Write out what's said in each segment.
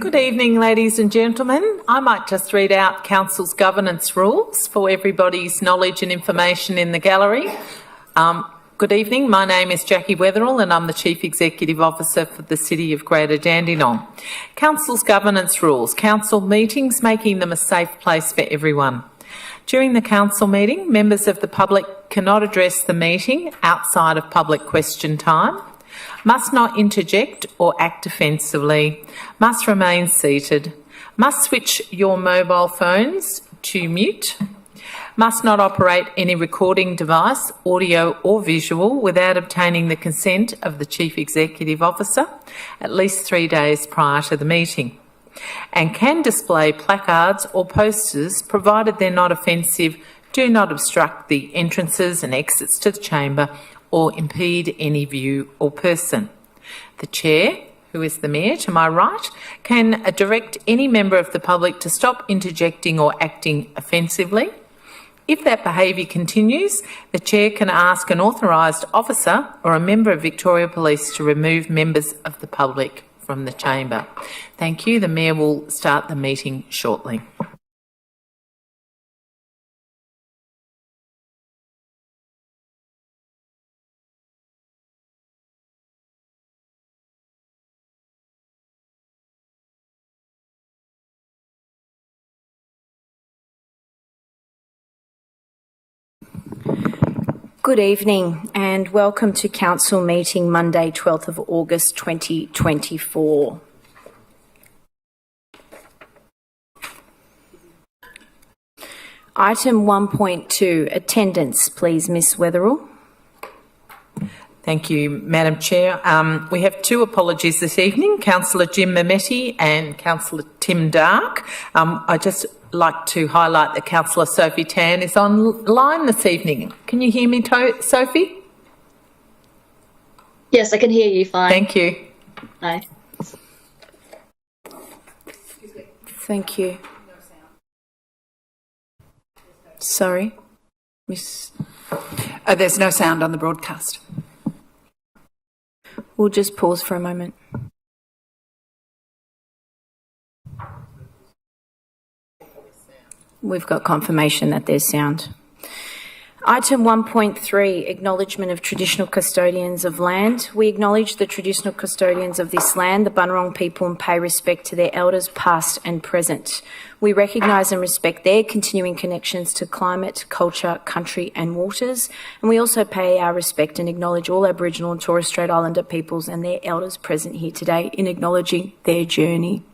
Good evening, ladies and gentlemen. I might just read out Council's governance rules for everybody's knowledge and information in the gallery. Good evening. My name is Jackie Wetherill and I'm the Chief Executive Officer for the City of Greater Dandenong. Council's governance rules. Council meetings, making them a safe place for everyone. During the council meeting, members of the public cannot address the meeting outside of public question time, must not interject or act offensively, must remain seated, must switch your mobile phones to mute, must not operate any recording device, audio or visual, without obtaining the consent of the Chief Executive Officer at least 3 days prior to the meeting, and can display placards or posters provided they're not offensive, do not obstruct the entrances and exits to the chamber or impede any view or person. The Chair, who is the Mayor to my right, can direct any member of the public to stop interjecting or acting offensively. If that behaviour continues, the Chair can ask an authorised officer or a member of Victoria Police to remove members of the public from the chamber. Thank you. The Mayor will start the meeting shortly. Good evening and welcome to Council meeting Monday 12th of August 2024. Item 1.2, attendance, please, Ms Wetherill. Thank you, Madam Chair. We have two apologies this evening, Councillor Jim Mehmeti and Councillor Tim Dark. I just like to highlight that Councillor Sophie Tan is online this evening. Can you hear me, Sophie? Yes, I can hear you fine. Thank you. Hi. Thank you. Sorry, Miss. There's no sound on the broadcast. We'll just pause for a moment. We've got confirmation that there's sound. Item 1.3, acknowledgement of traditional custodians of land. We acknowledge the traditional custodians of this land, the Bunurong people, and pay respect to their elders past and present. We recognise and respect their continuing connections to climate, culture, country and waters, and we also pay our respect and acknowledge all Aboriginal and Torres Strait Islander peoples and their elders present here today in acknowledging their journey.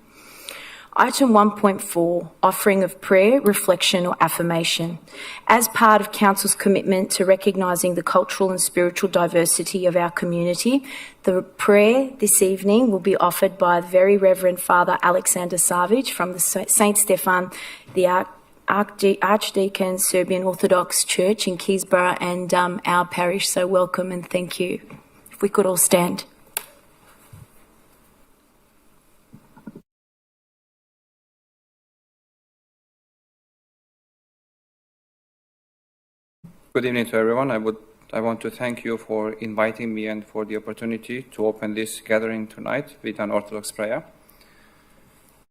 Item 1.4, offering of prayer, reflection or affirmation. As part of Council's commitment to recognising the cultural and spiritual diversity of our community, the prayer this evening will be offered by the Very Reverend Father Alexander Savage from the St. Stefan, the Archdeacon Serbian Orthodox Church in Keysborough and our parish. So welcome and thank you. If we could all stand. Good evening to everyone. I want to thank you for inviting me and for the opportunity to open this gathering tonight with an Orthodox prayer.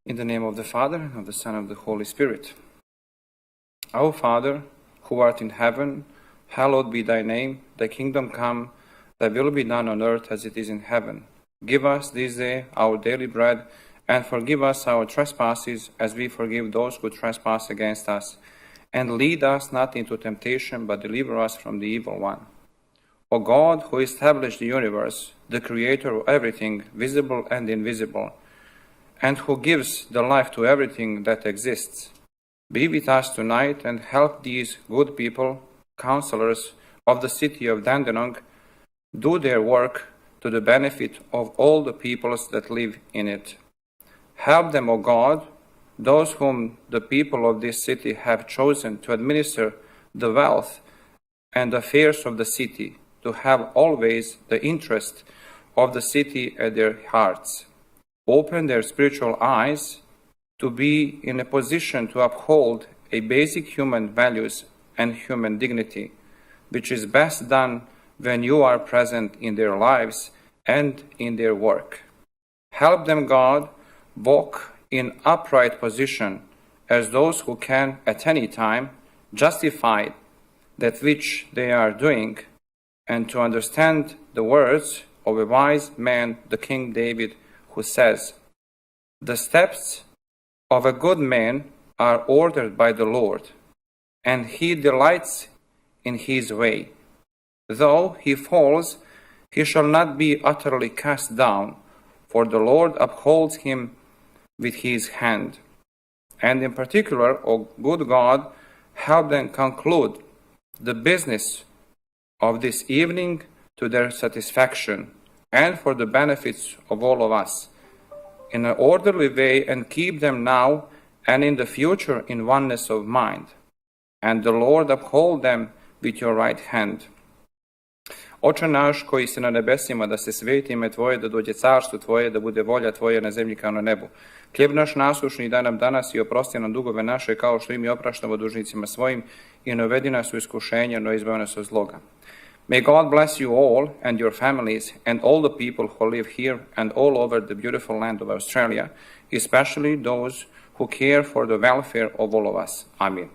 In the name of the Father, and of the Son, and of the Holy Spirit. Our Father, who art in heaven, hallowed be thy name. Thy kingdom come, thy will be done on earth as it is in heaven. Give us this day our daily bread, and forgive us our trespasses as we forgive those who trespass against us. And lead us not into temptation, but deliver us from the evil one. O God, who established the universe, the creator of everything, visible and invisible, and who gives the life to everything that exists, be with us tonight and help these good people, councillors of the city of Dandenong, do their work to the benefit of all the peoples that live in it. Help them, O God, those whom the people of this city have chosen to administer the wealth and affairs of the city, to have always the interest of the city at their hearts. Open their spiritual eyes to be in a position to uphold a basic human values and human dignity, which is best done when you are present in their lives and in their work. Help them, God, walk in upright position as those who can at any time justify that which they are doing, and to understand the words of a wise man, the King David, who says, "The steps of a good man are ordered by the Lord, and he delights in his way. Though he falls, he shall not be utterly cast down, for the Lord upholds him with his hand." And in particular, O good God, help them conclude the business of this evening to their satisfaction and for the benefits of all of us in an orderly way, and keep them now and in the future in oneness of mind. And the Lord uphold them with your right hand. Oče naš koji si na nebesima, da se sveti ime Tvoje, da dođe carstvo Tvoje, da bude volja Tvoja na zemlji kao na nebu. Hljeb naš nasušni daj nam danas i oprosti nam dugove naše kao što i mi opraštamo dužnicima svojim, i ne uvedi nas u iskušenje, no izbavi nas od zloga. May God bless you all and your families and all the people who live here and all over the beautiful land of Australia, especially those who care for the welfare of all of us. Amen.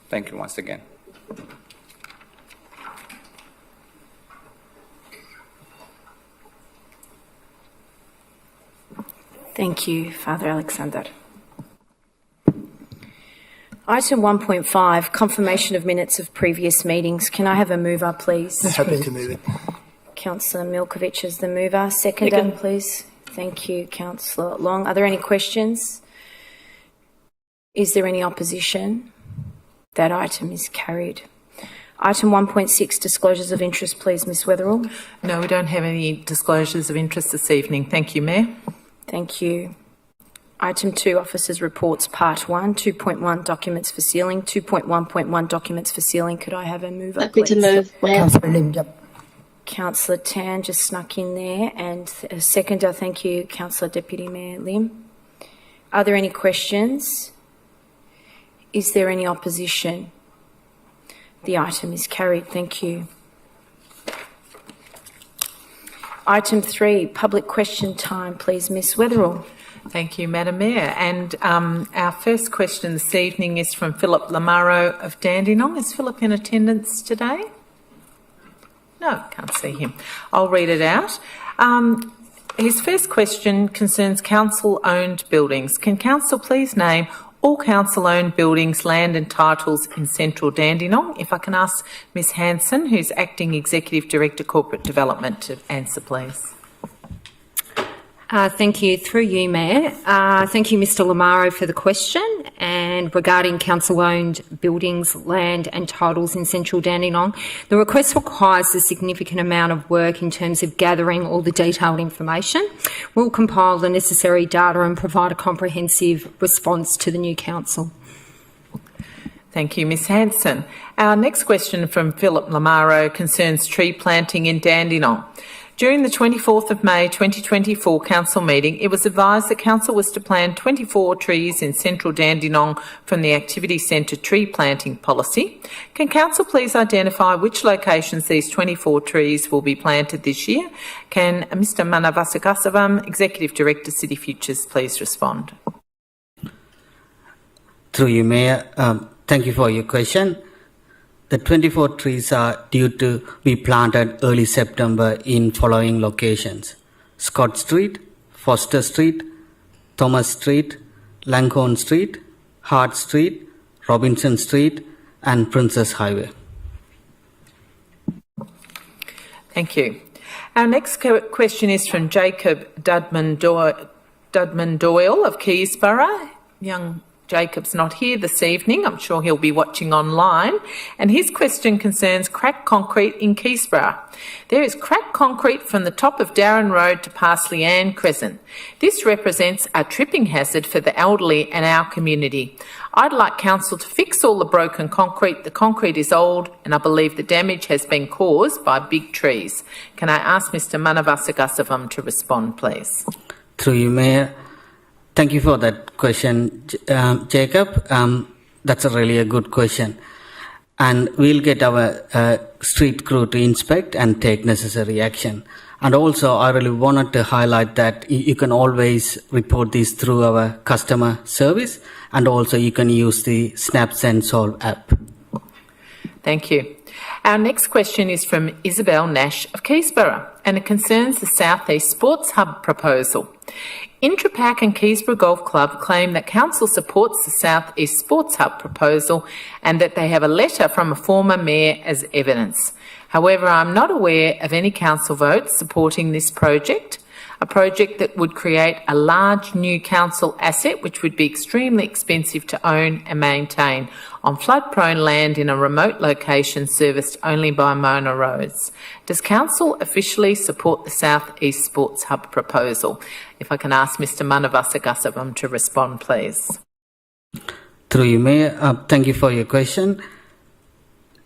Thank you once again. Thank you, Father Alexander. Item 1.5, confirmation of minutes of previous meetings. Can I have a mover, please? Happy to move it. Councillor Milkovich is the mover. Seconder, please. Thank you, Councillor Long. Are there any questions? Is there any opposition? That item is carried. Item 1.6, disclosures of interest, please, Ms Weatherall. No, we don't have any disclosures of interest this evening. Thank you, Mayor. Thank you. Item 2, Officers' Reports, Part 1, 2.1, Documents for Sealing, 2.1.1, Documents for Sealing. Could I have a mover, Happy please? to move, Mayor. Councillor Lim, yep. Councillor Tan just snuck in there. And a seconder, thank you, Councillor Deputy Mayor Lim. Are there any questions? Is there any opposition? The item is carried. Thank you. Item 3, public question time, please, Ms Weatherall. Thank you, Madam Mayor. And our first question this evening is from Philip Lamaro of Dandenong. Is Philip in attendance today? No, can't see him. I'll read it out. His first question concerns council-owned buildings. Can council please name all council-owned buildings, land and titles in central Dandenong? If I can ask Ms Hanson, who's Acting Executive Director Corporate Development, to answer, please. Thank you. Through you, Mayor. Thank you, Mr Lamaro, for the question. And regarding council-owned buildings, land and titles in central Dandenong, the request requires a significant amount of work in terms of gathering all the detailed information. We'll compile the necessary data and provide a comprehensive response to the new council. Thank you, Ms Hanson. Our next question from Philip Lamaro concerns tree planting in Dandenong. During the 24th of May 2024 council meeting, it was advised that council was to plant 24 trees in central Dandenong from the Activity Centre tree planting policy. Can council please identify which locations these 24 trees will be planted this year? Can Mr Manavasagasavam, Executive Director, City Futures, please respond? Through you, Mayor, thank you for your question. The 24 trees are due to be planted early September in following locations: Scott Street, Foster Street, Thomas Street, Langhorne Street, Hart Street, Robinson Street and Princess Highway. Thank you. Our next question is from Jacob Dudman Doyle of Keysborough. Young Jacob's not here this evening. I'm sure he'll be watching online. And his question concerns cracked concrete in Keysborough. There is cracked concrete from the top of Darren Road to past Leanne Crescent. This represents a tripping hazard for the elderly and our community. I'd like council to fix all the broken concrete. The concrete is old and I believe the damage has been caused by big trees. Can I ask Mr Manavasagasavam to respond, please? Through you, Mayor. Thank you for that question, Jacob. That's really a good question. And we'll get our street crew to inspect and take necessary action. And also, I really wanted to highlight that you can always report these through our customer service, and also you can use the Snaps and Solve app. Thank you. Our next question is from Isabel Nash of Keysborough, and it concerns the South East Sports Hub proposal. Intrapac and Keysborough Golf Club claim that Council supports the South East Sports Hub proposal and that they have a letter from a former mayor as evidence. However, I'm not aware of any council votes supporting this project, a project that would create a large new council asset which would be extremely expensive to own and maintain on flood-prone land in a remote location serviced only by Mona roads. Does council officially support the South East Sports Hub proposal? If I can ask Mr Manavasagasavam to respond, please. Through you, Mayor, thank you for your question.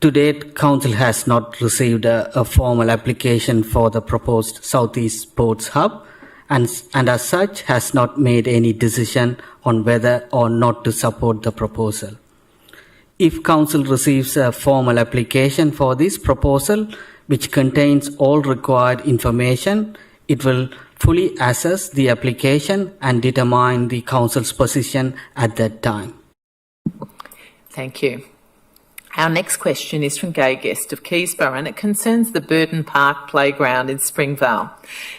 To date, Council has not received a formal application for the proposed South East Sports Hub, and as such has not made any decision on whether or not to support the proposal. If Council receives a formal application for this proposal, which contains all required information, it will fully assess the application and determine the Council's position at that time. Thank you. Our next question is from Gay Guest of Keysborough, and it concerns the Burton Park Playground in Springvale.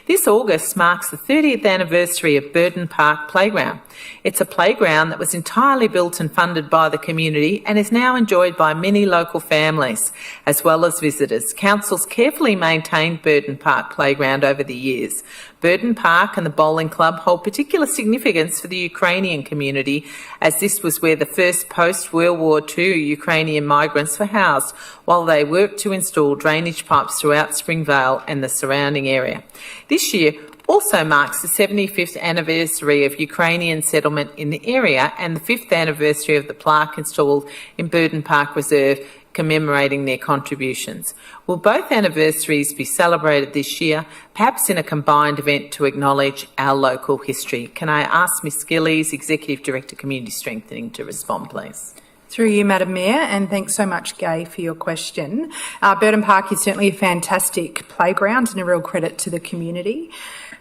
This August marks the 30th anniversary of Burton Park Playground. It's a playground that was entirely built and funded by the community and is now enjoyed by many local families as well as visitors. Council's carefully maintained Burton Park Playground over the years. Burton Park and the bowling club hold particular significance for the Ukrainian community, as this was where the first post-World War II Ukrainian migrants were housed while they worked to install drainage pipes throughout Springvale and the surrounding area. This year also marks the 75th anniversary of Ukrainian settlement in the area and the 5th anniversary of the plaque installed in Burton Park Reserve commemorating their contributions. Will both anniversaries be celebrated this year, perhaps in a combined event to acknowledge our local history? Can I ask Ms Gillies, Executive Director, Community Strengthening, to respond, please? Through you, Madam Mayor, and thanks so much, Gay, for your question. Burton Park is certainly a fantastic playground and a real credit to the community.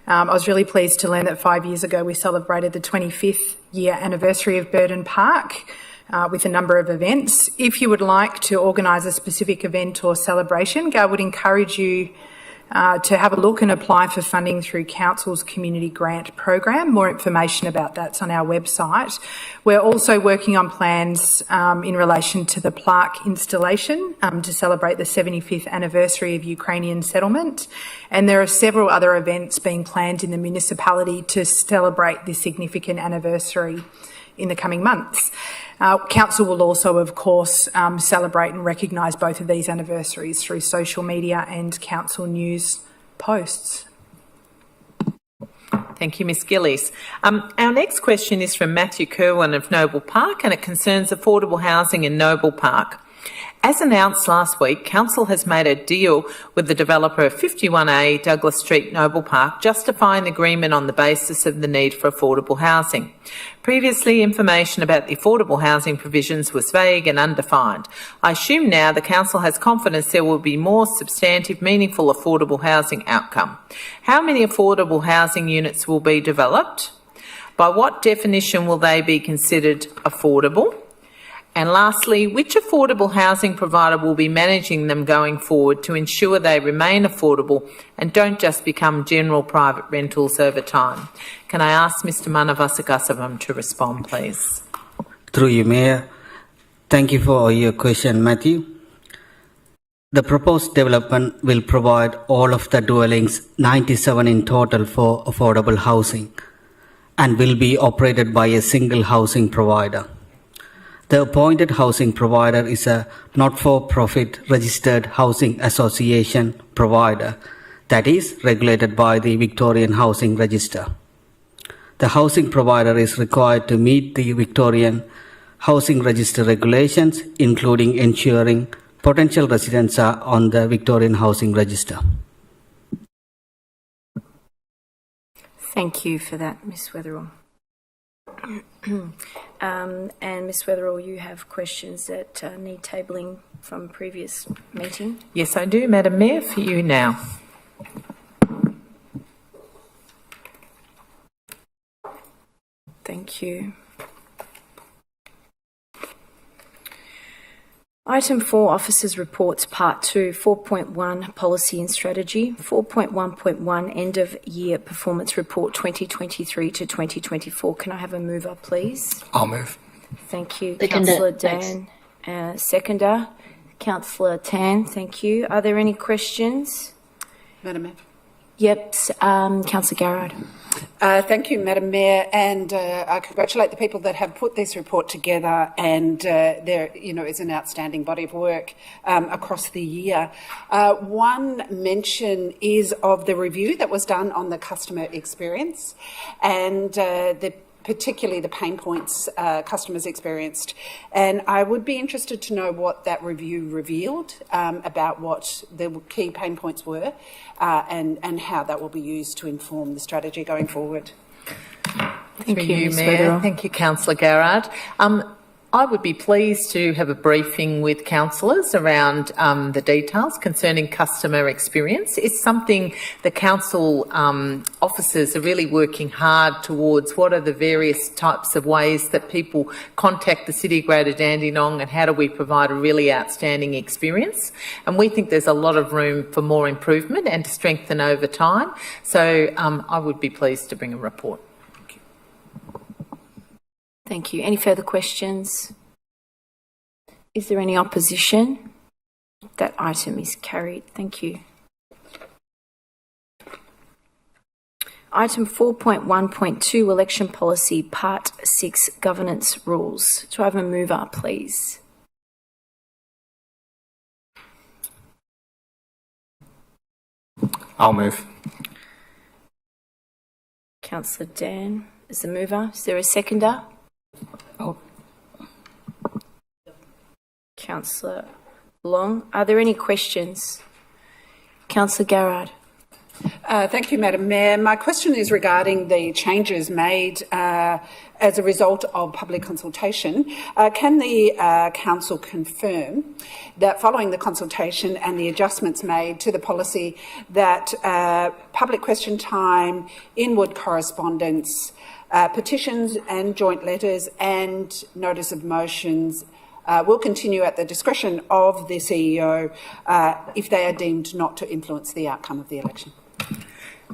I was really pleased to learn that 5 years ago we celebrated the 25th year anniversary of Burton Park with a number of events. If you would like to organise a specific event or celebration, Gay would encourage you to have a look and apply for funding through Council's Community Grant Program. More information about that's on our website. We're also working on plans in relation to the plaque installation to celebrate the 75th anniversary of Ukrainian settlement. And there are several other events being planned in the municipality to celebrate this significant anniversary in the coming months. Council will also, of course, celebrate and recognise both of these anniversaries through social media and council news posts. Thank you, Ms Gillies. Our next question is from Matthew Kerwin of Noble Park, and it concerns affordable housing in Noble Park. As announced last week, Council has made a deal with the developer of 51A Douglas Street, Noble Park, justifying the agreement on the basis of the need for affordable housing. Previously, information about the affordable housing provisions was vague and undefined. I assume now the Council has confidence there will be more substantive, meaningful affordable housing outcome. How many affordable housing units will be developed? By what definition will they be considered affordable? And lastly, which affordable housing provider will be managing them going forward to ensure they remain affordable and don't just become general private rentals over time? Can I ask Mr Manavasagasavam to respond, please? Through you, Mayor. Thank you for your question, Matthew. The proposed development will provide all of the dwellings, 97 in total, for affordable housing, and will be operated by a single housing provider. The appointed housing provider is a not-for-profit registered housing association provider that is regulated by the Victorian Housing Register. The housing provider is required to meet the Victorian Housing Register regulations, including ensuring potential residents are on the Victorian Housing Register. Thank you for that, Ms Weatherall. And Ms Weatherall, you have questions that need tabling from previous meeting? Yes, I do, Madam Mayor, for you now. Thank you. Item 4, Officers' Reports, Part 2, 4.1, Policy and Strategy, 4.1.1, End of Year Performance Report 2023 to 2024. Can I have a mover, please? I'll move. Thank you. Seconder. Councillor Thanks. Dan. Seconder. Councillor Tan, thank you. Are there any questions? Madam Mayor. Yep, Councillor Garrard. Thank you, Madam Mayor, and I congratulate the people that have put this report together. And there, is an outstanding body of work across the year. One mention is of the review that was done on the customer experience, and particularly the pain points customers experienced. And I would be interested to know what that review revealed about what the key pain points were and how that will be used to inform the strategy going forward. Thank Through you, Ms. Mayor. Weatherall. Thank you, Councillor Garrard. I would be pleased to have a briefing with councillors around the details concerning customer experience. It's something the council officers are really working hard towards. What are the various types of ways that people contact the City of Greater Dandenong, and how do we provide a really outstanding experience? And we think there's a lot of room for more improvement and to strengthen over time. So I would be pleased to bring a report. Thank you. Any further questions? Is there any opposition? That item is carried. Thank you. Item 4.1.2, Election Policy, Part 6, Governance Rules. Do I have a mover, please? I'll move. Councillor Dan is the mover. Is there a seconder? Councillor Long. Are there any questions? Councillor Garrard. Thank you, Madam Mayor. My question is regarding the changes made as a result of public consultation. Can the Council confirm that following the consultation and the adjustments made to the policy that public question time, inward correspondence, petitions and joint letters and notice of motions will continue at the discretion of the CEO if they are deemed not to influence the outcome of the election?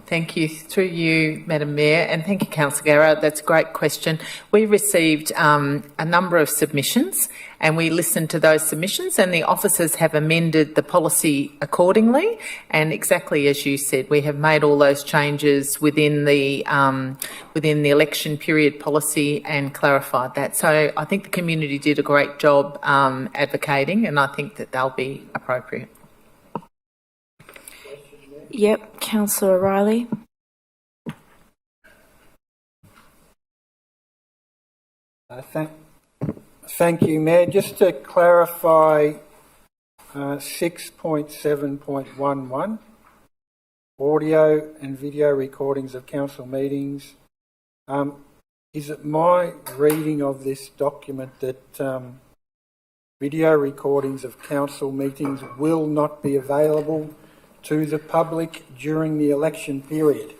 Thank you. Through you, Madam Mayor, and thank you, Councillor Garrard. That's a great question. We received a number of submissions, and we listened to those submissions, and the officers have amended the policy accordingly. And exactly as you said, we have made all those changes within the election period policy and clarified that. So I think the community did a great job advocating, and I think that they'll be appropriate. Yep, Councillor O'Reilly. Thank you, Mayor. Just to clarify 6.7.11, audio and video recordings of council meetings. Is it my reading of this document that video recordings of council meetings will not be available to the public during the election period?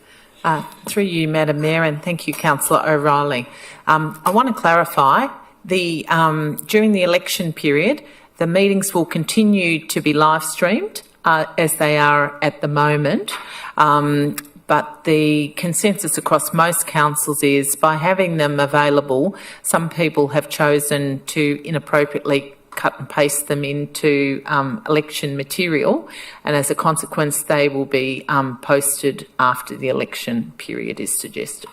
Through you, Madam Mayor, and thank you, Councillor O'Reilly. I want to clarify, during the election period, the meetings will continue to be live streamed as they are at the moment. But the consensus across most councils is by having them available, some people have chosen to inappropriately cut and paste them into election material, and as a consequence they will be posted after the election period is suggested.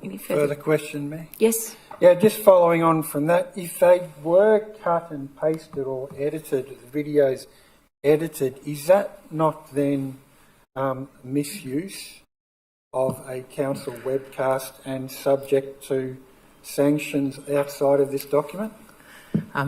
Any Further question, Mayor? Yes. Yeah, just following on from that, if they were cut and pasted or edited, the videos edited, is that not then misuse of a council webcast and subject to sanctions outside of this document?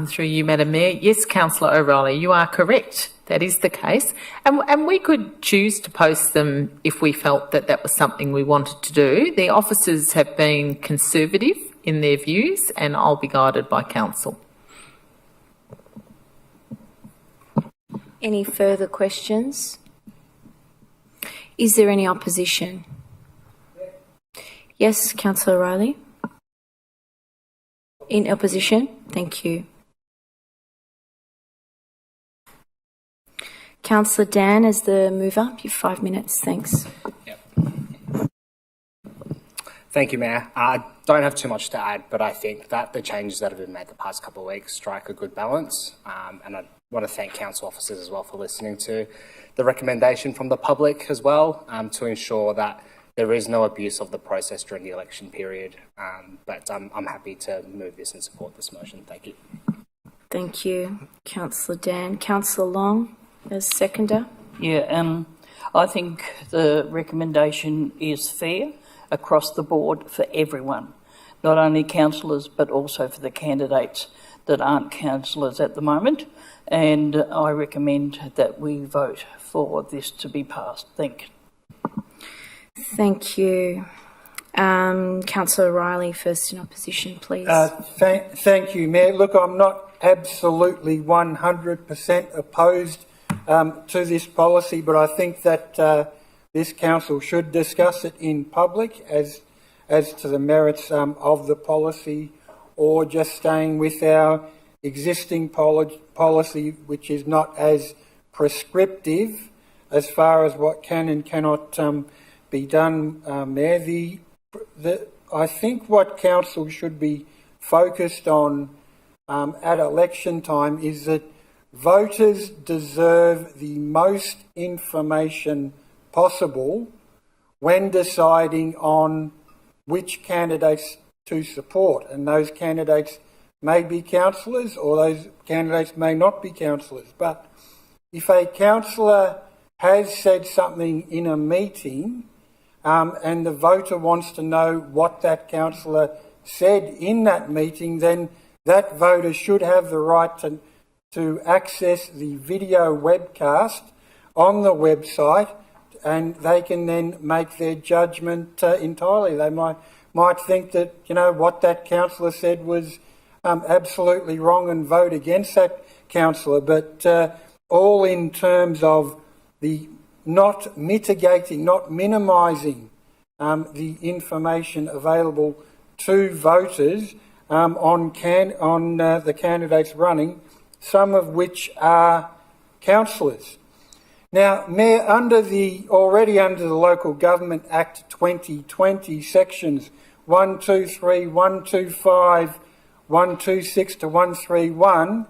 Through you, Madam Mayor. Yes, Councillor O'Reilly, you are correct. That is the case. And we could choose to post them if we felt that that was something we wanted to do. The officers have been conservative in their views, and I'll be guided by council. Any further questions? Is there any opposition? Yes, Councillor Riley. In opposition? Thank you. Councillor Dan, as the mover, you have 5 minutes. Thanks. Thank you, Mayor. I don't have too much to add, but I think that the changes that have been made the past couple of weeks strike a good balance. And I want to thank council officers as well for listening to the recommendation from the public as well, to ensure that there is no abuse of the process during the election period. But I'm happy to move this and support this motion. Thank you. Thank you, Councillor Dan. Councillor Long, as seconder. Yeah, I think the recommendation is fair across the board for everyone, not only councillors but also for the candidates that aren't councillors at the moment. And I recommend that we vote for this to be passed. Thank you. Thank you. Councillor Riley, first in opposition, please. Thank you, Mayor. Look, I'm not absolutely 100% opposed to this policy, but I think that this council should discuss it in public as to the merits of the policy, or just staying with our existing policy, which is not as prescriptive as far as what can and cannot be done, Mayor. I think what council should be focused on at election time is that voters deserve the most information possible when deciding on which candidates to support, and those candidates may be councillors or those candidates may not be councillors. But if a councillor has said something in a meeting and the voter wants to know what that councillor said in that meeting, then that voter should have the right to access the video webcast on the website, and they can then make their judgment entirely. They might think that, you know, what that councillor said was absolutely wrong and vote against that councillor, but all in terms of the not mitigating, not minimising the information available to voters on the candidates running, some of which are councillors. Now, Mayor, already under the Local Government Act 2020, sections 123, 125, 126 to 131,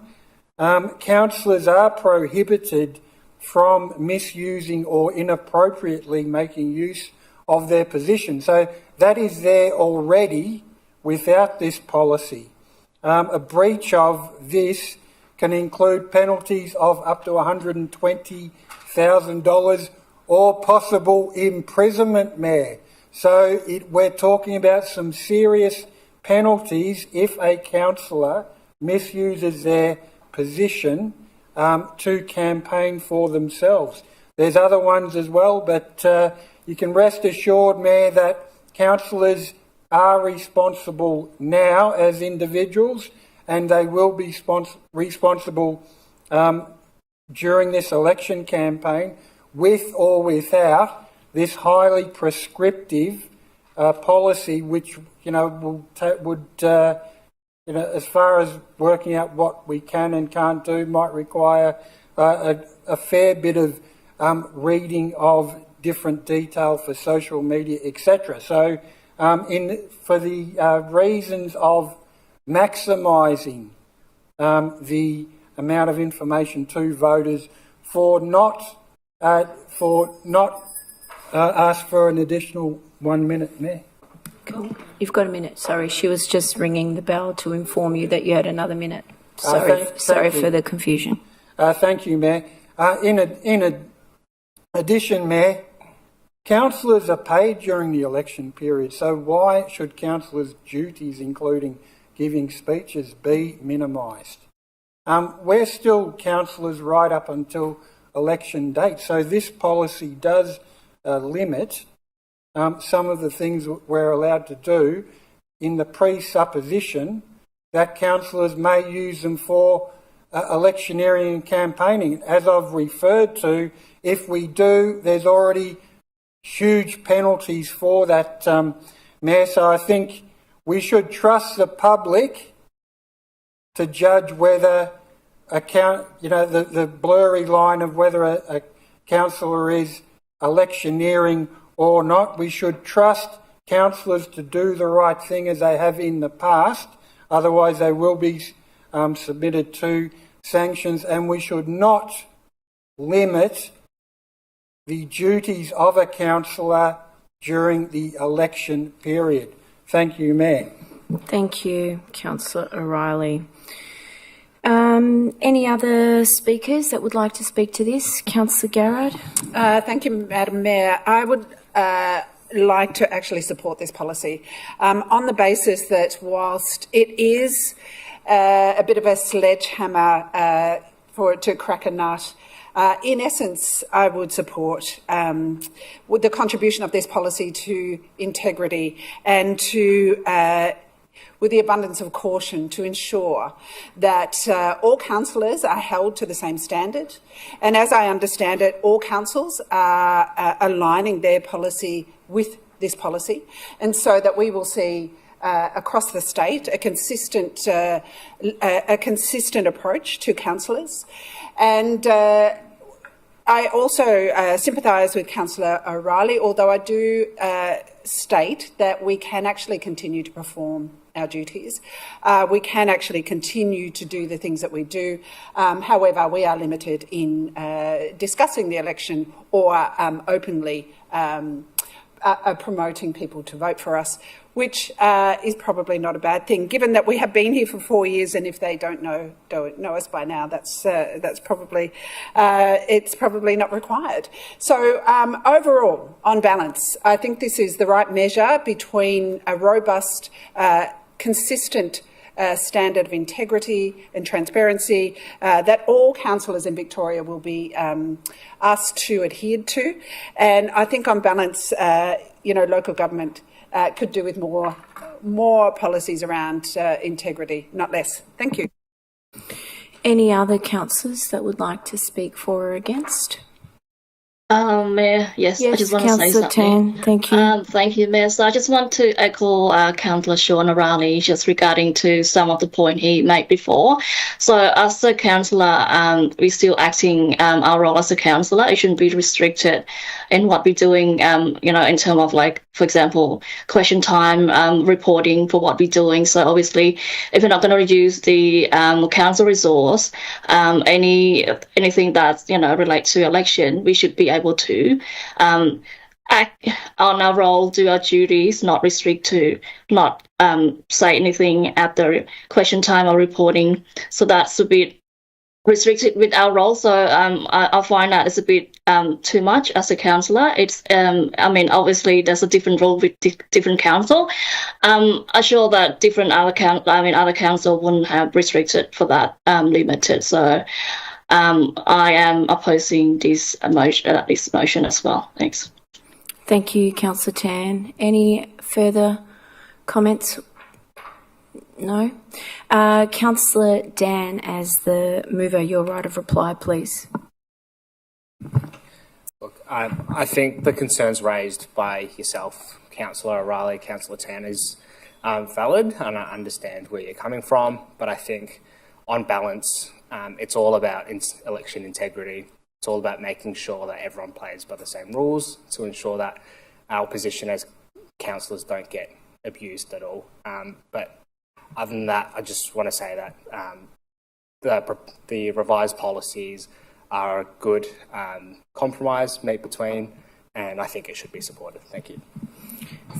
councillors are prohibited from misusing or inappropriately making use of their position. So that is there already without this policy. A breach of this can include penalties of up to $120,000 or possible imprisonment, Mayor. So we're talking about some serious penalties if a councillor misuses their position to campaign for themselves. There's other ones as well, but you can rest assured, Mayor, that councillors are responsible now as individuals, and they will be responsible during this election campaign, with or without this highly prescriptive policy, which would as far as working out what we can and can't do, might require a fair bit of reading of different detail for social media, etc. So, for the reasons of maximising the amount of information to voters, for not ask for an additional 1 minute, Mayor. Cool. You've got a minute. Sorry, she was just ringing the bell to inform you that you had another minute. Sorry for the confusion. Thank you, Mayor. In addition, Mayor, councillors are paid during the election period, so why should councillors' duties, including giving speeches, be minimised? We're still councillors right up until election date, so this policy does limit some of the things we're allowed to do in the presupposition that councillors may use them for electioneering and campaigning. As I've referred to, if we do, there's already huge penalties for that, Mayor. So I think we should trust the public to judge whether the blurry line of whether a councillor is electioneering or not. We should trust councillors to do the right thing as they have in the past. Otherwise, they will be submitted to sanctions, and we should not limit the duties of a councillor during the election period. Thank you, Mayor. Thank you, Councillor O'Reilly. Any other speakers that would like to speak to this? Councillor Garrard. Thank you, Madam Mayor. I would like to actually support this policy on the basis that whilst it is a bit of a sledgehammer to crack a nut, in essence, I would support with the contribution of this policy to integrity and to with the abundance of caution to ensure that all councillors are held to the same standard. And as I understand it, all councils are aligning their policy with this policy, and so that we will see across the state a consistent approach to councillors. And I also sympathise with Councillor O'Reilly, although I do state that we can actually continue to perform our duties. We can actually continue to do the things that we do. However, we are limited in discussing the election or openly promoting people to vote for us, which is probably not a bad thing, given that we have been here for 4 years, and if they don't know us by now, that's probably it's probably not required. So overall, on balance, I think this is the right measure between a robust, consistent standard of integrity and transparency that all councillors in Victoria will be asked to adhere to. And I think on balance, local government could do with more policies around integrity, not less. Thank you. Any other councillors that would like to speak for or against? Mayor, yes, I just want to say Councillor something. Tan, thank you. Thank you, Mayor. So I just want to echo Councillor Sean O'Reilly just regarding to some of the point he made before. So as a councillor, we're still acting our role as a councillor. It shouldn't be restricted in what we're doing, in terms of, like, for example, question time, reporting for what we're doing. So obviously, if we're not going to reduce the council resource, anything that, relates to election, we should be able to act on our role, do our duties, not restrict to, not say anything at the question time or reporting. So that's a bit restricted with our role. So I find that it's a bit too much as a councillor. It's obviously there's a different role with different council. I'm sure that other council wouldn't have restricted for that limited. So I am opposing this motion as well. Thanks. Thank you, Councillor Tan. Any further comments? No. Councillor Dan, as the mover, your right of reply, please. Look, I think the concerns raised by yourself, Councillor O'Reilly, Councillor Tan, is valid, and I understand where you're coming from, but I think on balance, it's all about election integrity. It's all about making sure that everyone plays by the same rules to ensure that our position as councillors don't get abused at all. But other than that, I just want to say that the revised policies are a good compromise made between, and I think it should be supported. Thank you.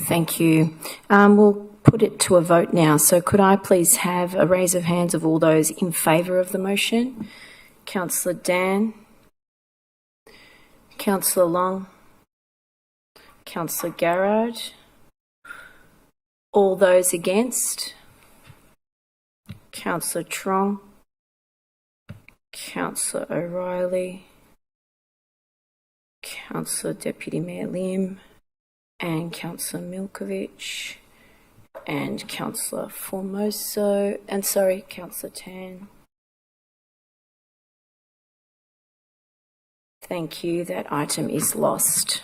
Thank you. We'll put it to a vote now. So could I please have a raise of hands of all those in favour of the motion? Councillor Dan. Councillor Long. Councillor Garrard. All those against? Councillor Trong. Councillor O'Reilly. Councillor Deputy Mayor Lim. And Councillor Milkovich. And Councillor Formoso. And sorry, Councillor Tan. Thank you. That item is lost.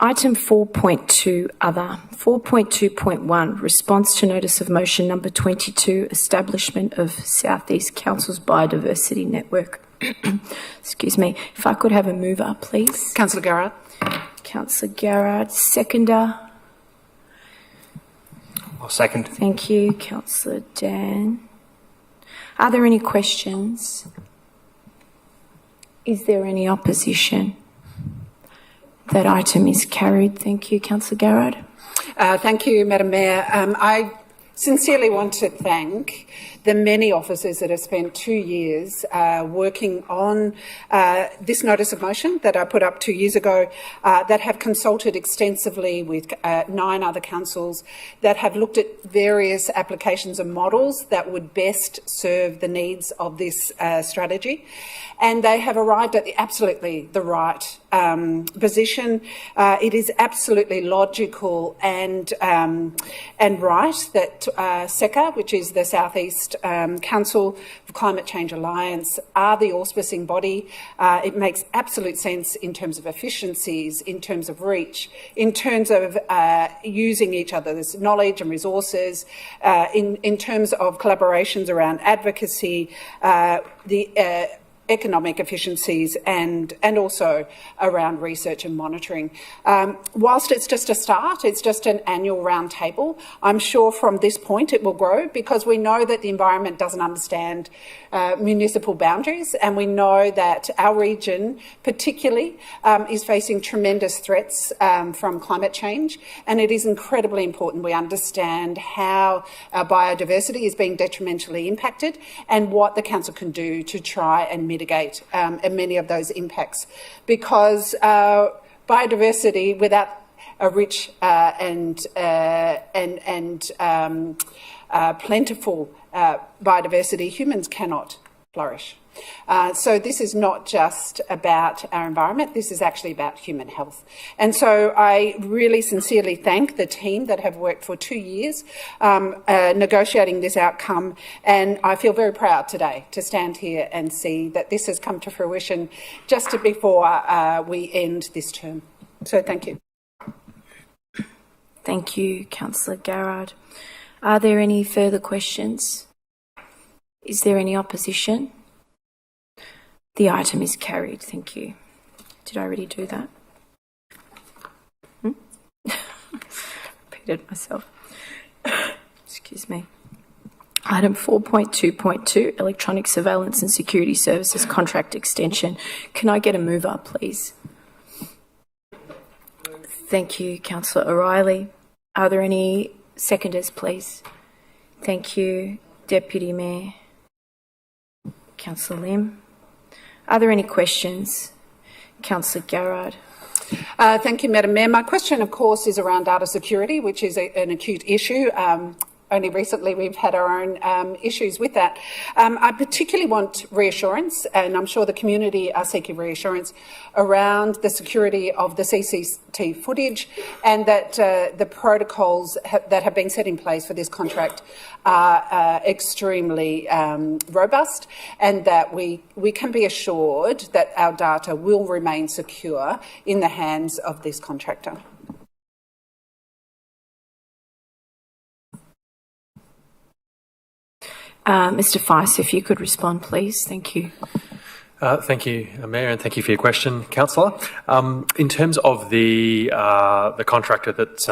Item 4.2 Other. 4.2.1 Response to Notice of Motion Number 22 Establishment of South East Council's Biodiversity Network. Excuse me. If I could have a mover, please. Councillor Garrard. Councillor Garrard. Seconder. I'll second. Thank you. Councillor Dan. Are there any questions? Is there any opposition? That item is carried. Thank you, Councillor Garrard. Thank you, Madam Mayor. I sincerely want to thank the many officers that have spent 2 years working on this notice of motion that I put up 2 years ago, that have consulted extensively with 9 other councils, that have looked at various applications and models that would best serve the needs of this strategy. And they have arrived at absolutely the right position. It is absolutely logical and right that SECA, which is the South East Council of Climate Change Alliance, are the auspicing body. It makes absolute sense in terms of efficiencies, in terms of reach, in terms of using each other's knowledge and resources, in terms of collaborations around advocacy, the economic efficiencies and also around research and monitoring. Whilst it's just a start, it's just an annual round table, I'm sure from this point it will grow, because we know that the environment doesn't understand municipal boundaries, and we know that our region particularly is facing tremendous threats from climate change, and it is incredibly important we understand how our biodiversity is being detrimentally impacted and what the council can do to try and mitigate many of those impacts, because biodiversity without a rich and plentiful biodiversity, humans cannot flourish. So this is not just about our environment, this is actually about human health. And so I really sincerely thank the team that have worked for 2 years negotiating this outcome, and I feel very proud today to stand here and see that this has come to fruition just before we end this term. So thank you. Thank you, Councillor Garrard. Are there any further questions? Is there any opposition? The item is carried. Thank you. Did I already do that? Repeated myself. Excuse me. Item 4.2.2, Electronic Surveillance and Security Services Contract Extension. Can I get a mover, please? Thank you, Councillor O'Reilly. Are there any seconders, please? Thank you, Deputy Mayor. Councillor Lim. Are there any questions? Councillor Garrard. Thank you, Madam Mayor. My question, of course, is around data security, which is an acute issue. Only recently we've had our own issues with that. I particularly want reassurance, and I'm sure the community are seeking reassurance around the security of the CCTV footage, and that the protocols that have been set in place for this contract are extremely robust, and that we can be assured that our data will remain secure in the hands of this contractor. Mr. Feist, if you could respond, please. Thank you. Thank you, Mayor, and thank you for your question, Councillor. In terms of the contractor that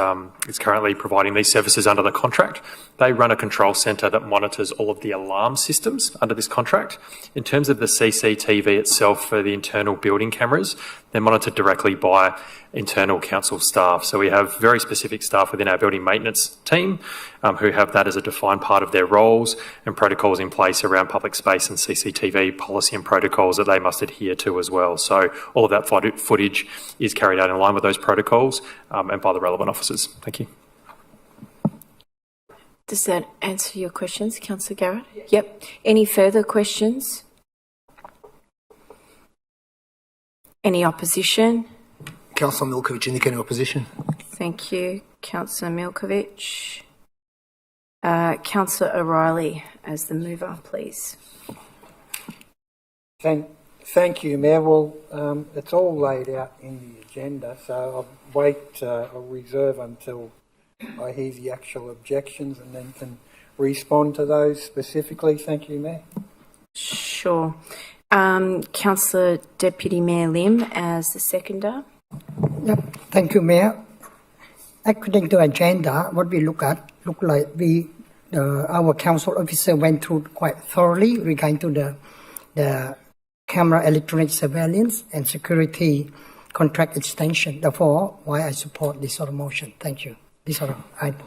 is currently providing these services under the contract, they run a control centre that monitors all of the alarm systems under this contract. In terms of the CCTV itself for the internal building cameras, they're monitored directly by internal council staff. So we have very specific staff within our building maintenance team who have that as a defined part of their roles, and protocols in place around public space and CCTV policy and protocols that they must adhere to as well. So all of that footage is carried out in line with those protocols and by the relevant officers. Thank you. Does that answer your questions, Councillor Garrett? Yep. Any further questions? Any opposition? Councillor Milkovich indicating opposition. Thank you, Councillor Milkovich. Councillor O'Reilly as the mover, please. Thank Thank you, Mayor. Well, it's all laid out in the agenda, so I'll reserve until I hear the actual objections and then can respond to those specifically. Thank you, Mayor. Sure. Councillor Deputy Mayor Lim as the seconder. Yep. Thank you, Mayor. According to agenda, what we look like our council officer went through quite thoroughly regarding to the camera electronic surveillance and security contract extension. Therefore, why I support this sort of motion. Thank you. This sort of item.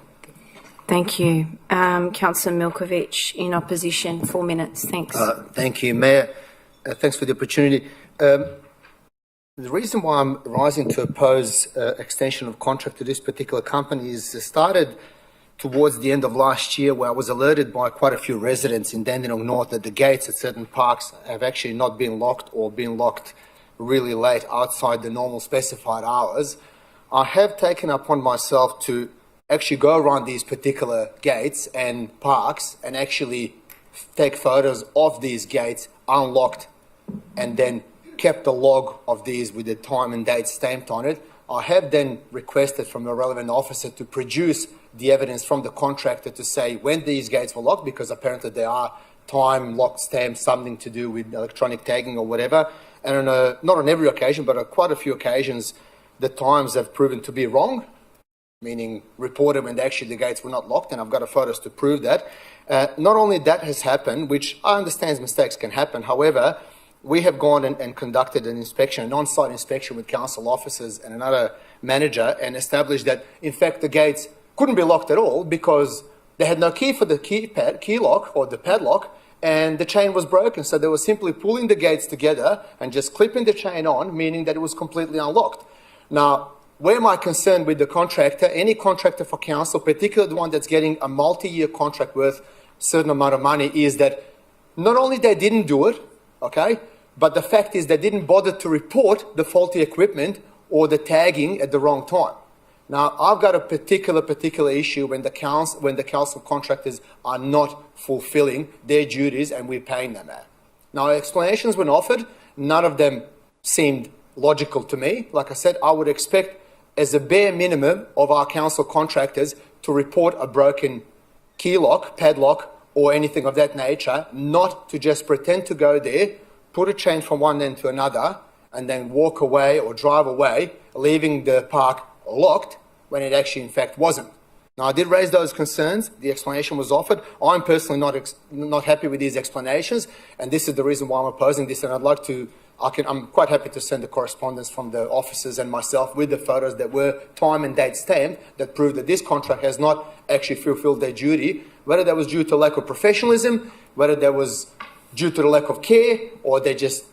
Thank you. Councillor Milkovich in opposition, 4 minutes. Thanks. Thank you, Mayor. Thanks for the opportunity. The reason why I'm rising to oppose extension of contract to this particular company is it started towards the end of last year, where I was alerted by quite a few residents in Dandenong North that the gates at certain parks have actually not been locked or been locked really late outside the normal specified hours. I have taken upon myself to actually go around these particular gates and parks and actually take photos of these gates unlocked and then kept a log of these with the time and date stamped on it. I have then requested from a relevant officer to produce the evidence from the contractor to say when these gates were locked, because apparently they are time locked stamps, something to do with electronic tagging or whatever. And not on every occasion, but on quite a few occasions, the times have proven to be wrong, meaning reported when actually the gates were not locked, and I've got photos to prove that. Not only that has happened, which I understand mistakes can happen, however, we have gone and conducted an inspection, an on-site inspection with council officers and another manager, and established that, in fact, the gates couldn't be locked at all because they had no key for the key lock or the padlock, and the chain was broken. So they were simply pulling the gates together and just clipping the chain on, meaning that it was completely unlocked. Now, where am I concerned with the contractor? Any contractor for council, particularly the one that's getting a multi-year contract worth a certain amount of money, is that not only they didn't do it, okay, but the fact is they didn't bother to report the faulty equipment or the tagging at the wrong time. Now, I've got a particular issue when the council contractors are not fulfilling their duties and we're paying them at. Now, explanations when offered, none of them seemed logical to me. Like I said, I would expect as a bare minimum of our council contractors to report a broken key lock, padlock, or anything of that nature, not to just pretend to go there, put a chain from one end to another, and then walk away or drive away, leaving the park locked when it actually in fact wasn't. Now, I did raise those concerns. The explanation was offered. I'm personally not happy with these explanations, and this is the reason why I'm opposing this. And I'm quite happy to send the correspondence from the officers and myself with the photos that were time and date stamped that prove that this contract has not actually fulfilled their duty, whether that was due to lack of professionalism, whether that was due to the lack of care, or they just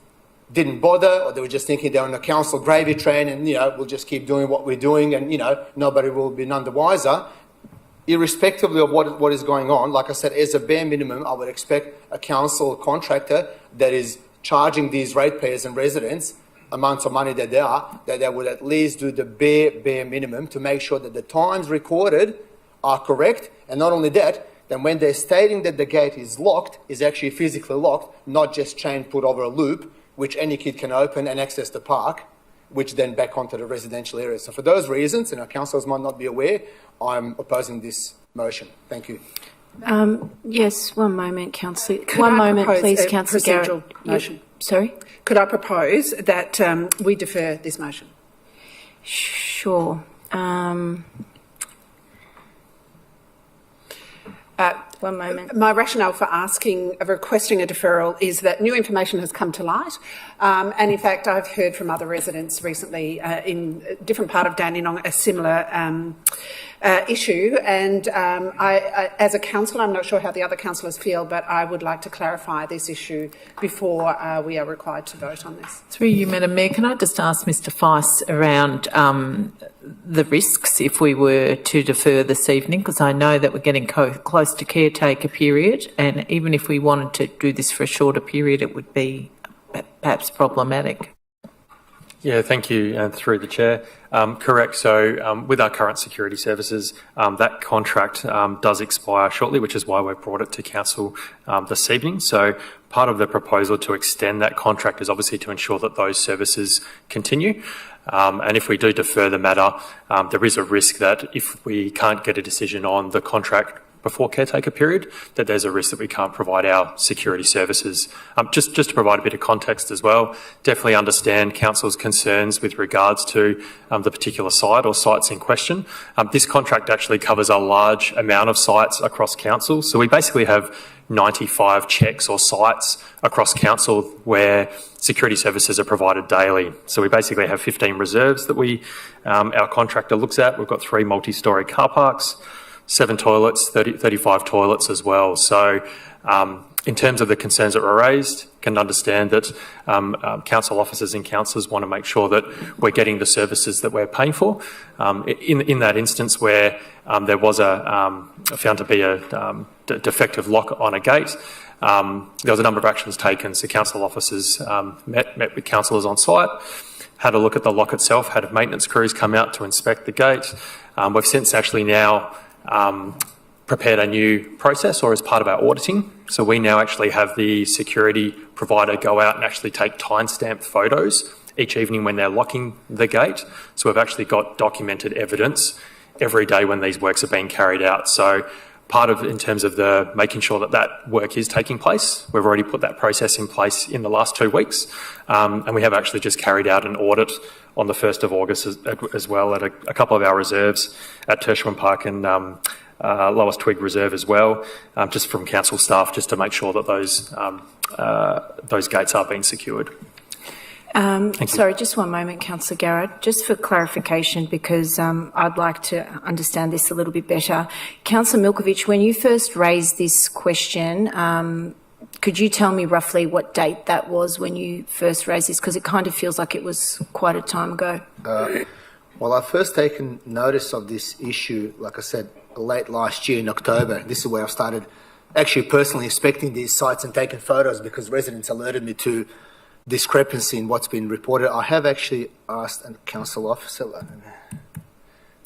didn't bother, or they were just thinking they're on a council gravy train and, we'll just keep doing what we're doing and, nobody will be none the wiser. Irrespectively of what is going on, like I said, as a bare minimum, I would expect a council contractor that is charging these ratepayers and residents amounts of money that they would at least do the bare minimum to make sure that the times recorded are correct. And not only that, then when they're stating that the gate is locked, is actually physically locked, not just chain put over a loop, which any kid can open and access the park, which then back onto the residential area. So for those reasons, and our councillors might not be aware, I'm opposing this motion. Thank you. Yes, one moment, Councillor. One moment, please, Councillor Garrett. Motion. Sorry? Could I propose that we defer this motion? Sure. One moment. My rationale for requesting a deferral is that new information has come to light. And in fact, I've heard from other residents recently in a different part of Dandenong a similar issue. And I, as a councillor, I'm not sure how the other councillors feel, but I would like to clarify this issue before we are required to vote on this. Through you, Madam Mayor, can I just ask Mr Feist around the risks if we were to defer this evening? Because I know that we're getting close to caretaker period, and even if we wanted to do this for a shorter period, it would be perhaps problematic. Yeah, thank you, and through the chair. Correct. So with our current security services, that contract does expire shortly, which is why we've brought it to council this evening. So part of the proposal to extend that contract is obviously to ensure that those services continue. And if we do defer the matter, there is a risk that if we can't get a decision on the contract before caretaker period, that there's a risk that we can't provide our security services. Just to provide a bit of context as well, definitely understand council's concerns with regards to the particular site or sites in question. This contract actually covers a large amount of sites across council. So we basically have 95 checks or sites across council where security services are provided daily. So we basically have 15 reserves that our contractor looks at. We've got 3 multi-storey car parks, 7 toilets, 35 toilets as well. So in terms of the concerns that were raised, can understand that council officers and councillors want to make sure that we're getting the services that we're paying for. In that instance where there was found to be a defective lock on a gate, there was a number of actions taken. So council officers met with councillors on site, had a look at the lock itself, had maintenance crews come out to inspect the gate. We've since actually now prepared a new process, or as part of our auditing. So we now actually have the security provider go out and actually take time-stamped photos each evening when they're locking the gate. So we've actually got documented evidence every day when these works are being carried out. So part of, in terms of the making sure that that work is taking place, we've already put that process in place in the last 2 weeks. And we have actually just carried out an audit on the 1st of August as well at a couple of our reserves at Tersham Park and Lower Twig Reserve as well, just from council staff, just to make sure that those gates are being secured. Sorry, just one moment, Councillor Garrett. Just for clarification, because I'd like to understand this a little bit better. Councillor Milkovich, when you first raised this question, could you tell me roughly what date that was when you first raised this? Because it kind of feels like it was quite a time ago. Well, I've first taken notice of this issue, like I said, late last year in October. This is where I started actually personally inspecting these sites and taking photos, because residents alerted me to discrepancy in what's been reported. I have actually asked a council officer.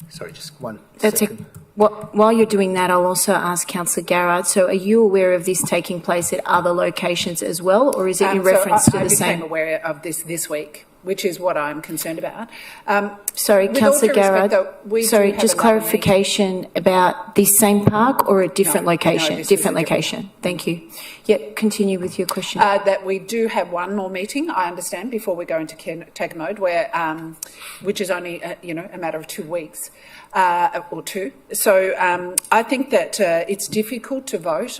Sorry, just one second. While you're doing that, I'll also ask Councillor Garrett. So, are you aware of this taking place at other locations as well, or is it in reference to the same? I became aware of this week, which is what I'm concerned about. Sorry, Councillor Garrett. Sorry, just clarification about the same park or a different location? Different location. Thank you. Yep, continue with your question. That we do have one more meeting, I understand, before we go into caretaker mode, where which is only a matter of 2 weeks or 2. So I think that it's difficult to vote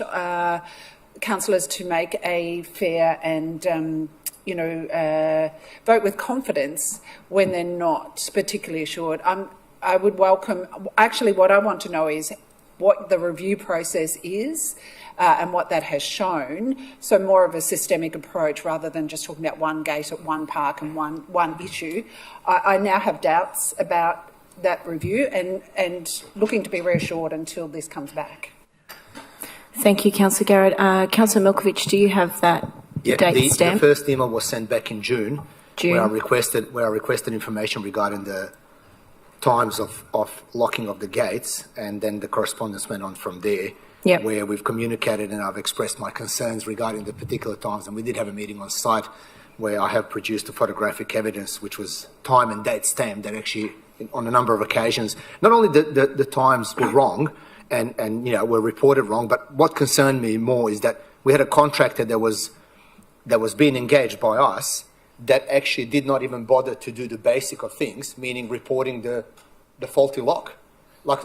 councillors to make a fair and vote with confidence when they're not particularly assured. I would welcome, actually what I want to know is what the review process is and what that has shown, so more of a systemic approach rather than just talking about one gate at one park and one issue. I now have doubts about that review and looking to be reassured until this comes back. Thank you, Councillor Garrett. Councillor Milkovich, do you have that date stamp? The first email was sent back in June. Where I requested information regarding the times of locking of the gates, and then the correspondence went on from there. Yep. Where we've communicated and I've expressed my concerns regarding the particular times, and we did have a meeting on site where I have produced the photographic evidence, which was time and date stamped, that actually on a number of occasions, not only the times were wrong and were reported wrong, but what concerned me more is that we had a contractor that was being engaged by us that actually did not even bother to do the basic of things, meaning reporting the faulty lock.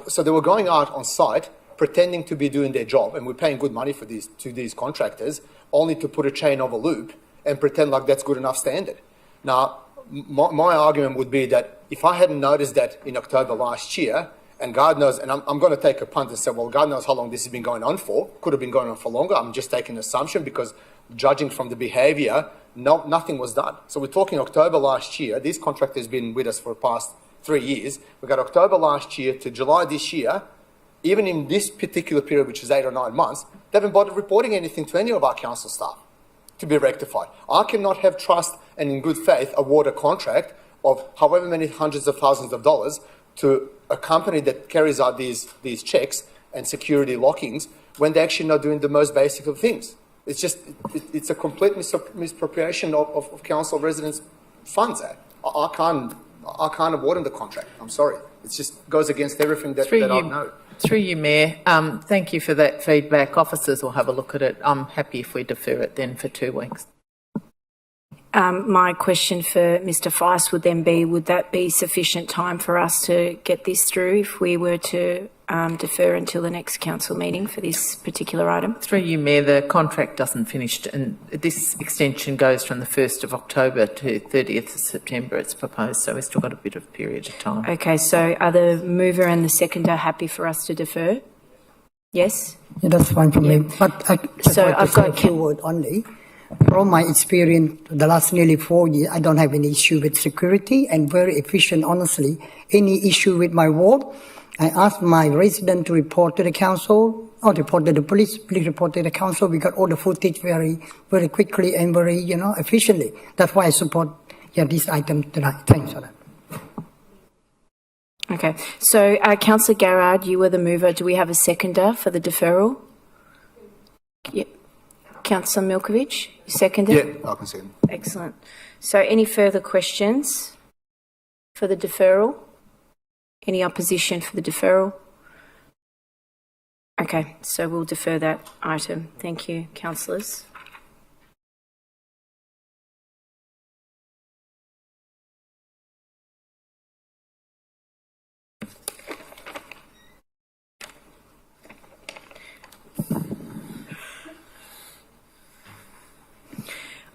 So they were going out on site, pretending to be doing their job, and we're paying good money for these contractors, only to put a chain over loop and pretend like that's good enough standard. Now, my argument would be that if I hadn't noticed that in October last year, and God knows, and I'm going to take a punt and say, well, God knows how long this has been going on for. Could have been going on for longer. I'm just taking an assumption because judging from the behaviour, nothing was done. So we're talking October last year. This contractor has been with us for the past 3 years. We got October last year to July this year. Even in this particular period, which is 8 or 9 months, they haven't bothered reporting anything to any of our council staff to be rectified. I cannot have trust and in good faith award a contract of however many hundreds of thousands of dollars to a company that carries out these checks and security lockings when they're actually not doing the most basic of things. It's just, it's a complete misappropriation of council residents' funds. I can't award them the contract. I'm sorry. It just goes against everything that I know. Through you, Mayor. Thank you for that feedback. Officers will have a look at it. I'm happy if we defer it then for 2 weeks. My question for Mr Feist would then be, would that be sufficient time for us to get this through if we were to defer until the next council meeting for this particular item? Through you, Mayor, the contract doesn't finish, and this extension goes from the 1st of October to 30th of September, it's proposed, so we've still got a bit of period of time. Okay, so are the mover and the seconder happy for us to defer? Yes? Yeah, that's fine for me. But I just So like to I've say got a few words only. From my experience, the last nearly 4 years, I don't have any issue with security and very efficient, honestly. Any issue with my ward, I ask my resident to report to the council or report to the police report to the council. We got all the footage very, very quickly and very, efficiently. That's why I support this item tonight. Thanks for that. Okay, so Councillor Garrard, you were the mover. Do we have a seconder for the deferral? Yep. Councillor Milkovich, you seconded? Yeah, I can see them. Excellent. So any further questions for the deferral? Any opposition for the deferral? Okay, so we'll defer that item. Thank you, councillors.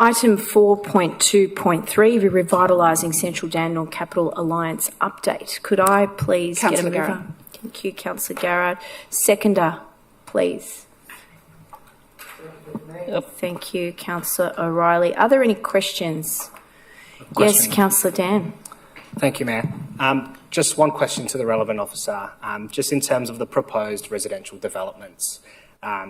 Item 4.2.3, Revitalising Central Dandenong Capital Alliance update. Could I please get a Councillor mover? Garrard. Thank you, Councillor Garrard. Seconder, please. Thank you, Councillor O'Reilly. Are there any questions? Yes, Councillor Dan. Thank you, Mayor. Just one question to the relevant officer. Just in terms of the proposed residential developments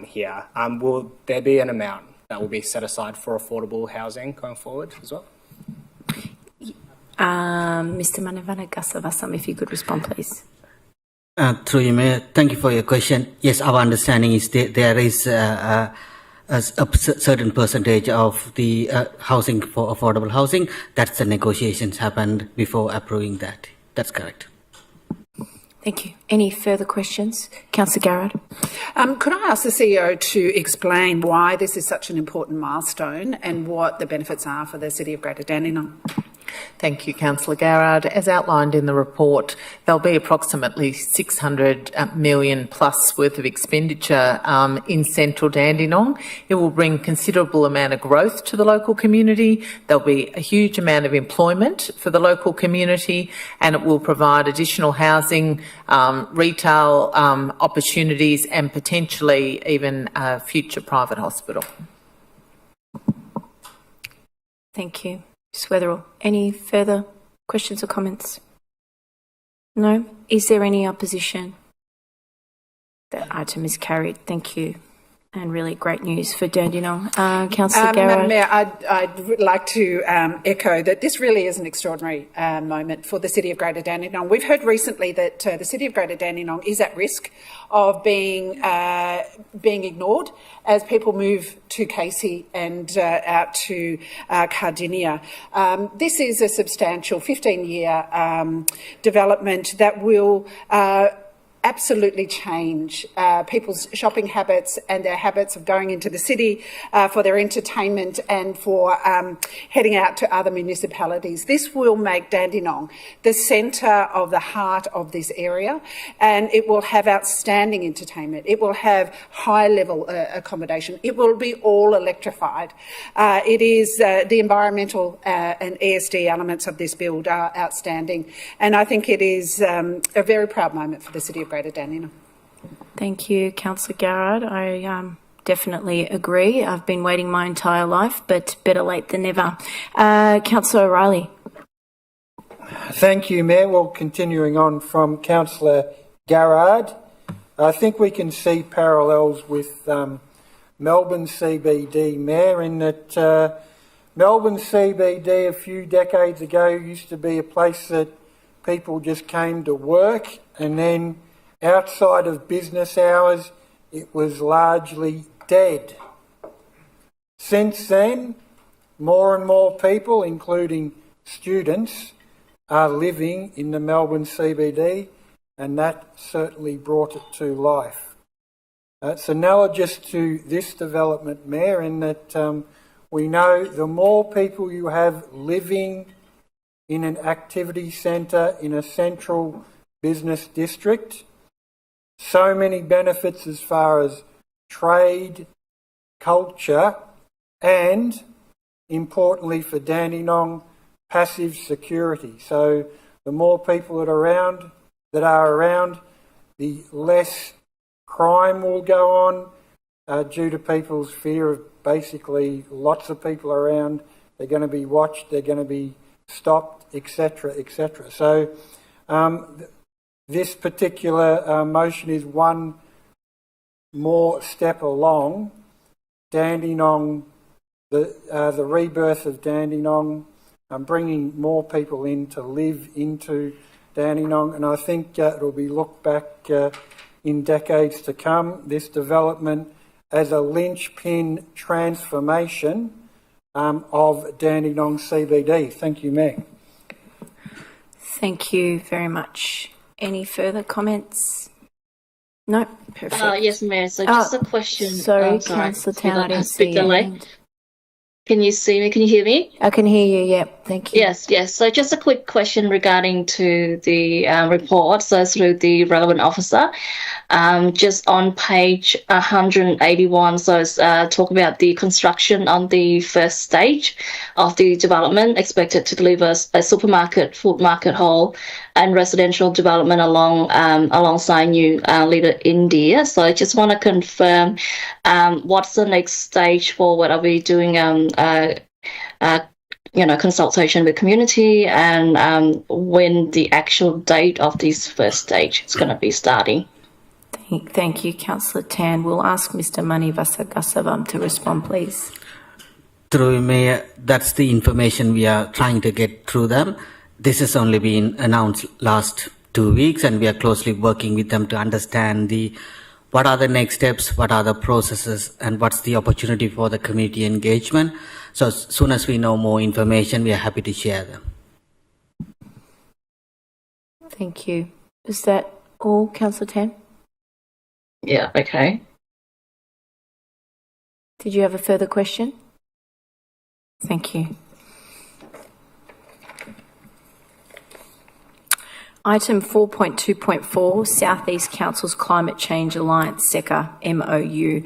here, will there be an amount that will be set aside for affordable housing going forward as well? Mr Manavana Gasavasam, if you could respond, please. Through you, Mayor, thank you for your question. Yes, our understanding is there is a certain percentage of the housing for affordable housing. That's the negotiations happened before approving that. That's correct. Thank you. Any further questions? Councillor Garrard. Could I ask the CEO to explain why this is such an important milestone and what the benefits are for the City of Greater Dandenong? Thank you, Councillor Garrard. As outlined in the report, there'll be approximately 600 million plus worth of expenditure in central Dandenong. It will bring considerable amount of growth to the local community. There'll be a huge amount of employment for the local community, and it will provide additional housing, retail opportunities, and potentially even a future private hospital. Thank you. Ms Weatherall, any further questions or comments? No? Is there any opposition? That item is carried. Thank you. And really great news for Dandenong. Councillor Garrard. Madam Mayor, I'd like to echo that this really is an extraordinary moment for the City of Greater Dandenong. We've heard recently that the City of Greater Dandenong is at risk of being ignored as people move to Casey and out to Cardinia. This is a substantial 15-year development that will absolutely change people's shopping habits and their habits of going into the city for their entertainment and for heading out to other municipalities. This will make Dandenong the centre of the heart of this area, and it will have outstanding entertainment. It will have high-level accommodation. It will be all electrified. It is the environmental and ESD elements of this build are outstanding, and I think it is a very proud moment for the City of Greater Dandenong. Thank you, Councillor Garrard. I definitely agree. I've been waiting my entire life, but better late than never. Councillor O'Reilly. Thank you, Mayor. Well, continuing on from Councillor Garrard, I think we can see parallels with Melbourne CBD, Mayor, in that Melbourne CBD a few decades ago used to be a place that people just came to work, and then outside of business hours, it was largely dead. Since then, more and more people, including students, are living in the Melbourne CBD, and that certainly brought it to life. It's analogous to this development, Mayor, in that we know the more people you have living in an activity centre in a central business district, so many benefits as far as trade, culture, and importantly for Dandenong, passive security. So the more people that are around, the less crime will go on due to people's fear of basically lots of people around. They're going to be watched, they're going to be stopped, etc., etc. So this particular motion is one more step along Dandenong, the rebirth of Dandenong, bringing more people in to live into Dandenong, and I think it'll be looked back in decades to come, this development as a linchpin transformation of Dandenong CBD. Thank you, Mayor. Thank you very much. Any further comments? No, perfect. Yes, Mayor. So just a question. Sorry, Councillor Tan, I didn't see your you. hand. Can you see me? Can you hear me? I can hear you, yep, thank you. Yes. So just a quick question regarding to the report, so through the relevant officer. Just on page 181, so it's talk about the construction on the first stage of the development, expected to deliver a supermarket, food market hall, and residential development alongside new Little India. So I just want to confirm what's the next stage forward? Are we doing consultation with community, and when the actual date of this first stage is going to be starting? Thank you, Councillor Tan. We'll ask Mr. Manivasagasavam to respond, please. Through Mayor, that's the information we are trying to get through them. This has only been announced last 2 weeks, and we are closely working with them to understand what are the next steps, what are the processes, and what's the opportunity for the community engagement. So as soon as we know more information, we are happy to share them. Thank you. Is that all, Councillor Tan? Yeah, okay. Did you have a further question? Thank you. Item 4.2.4, South East Council's Climate Change Alliance SECA MOU.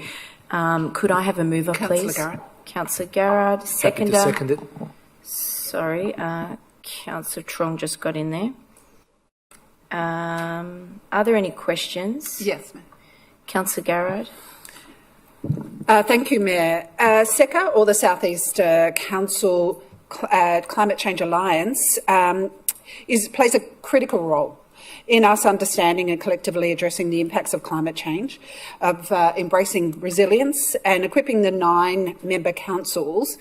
Could I have a mover, please? Councillor Garrard, seconder. Happy to second it. Sorry, Councillor Trong just got in there. Are there any questions? Yes, ma'am. Councillor Garrard. Thank you, Mayor. SECA, or the South East Council Climate Change Alliance, plays a critical role in us understanding and collectively addressing the impacts of climate change, of embracing resilience and equipping the 9 member councils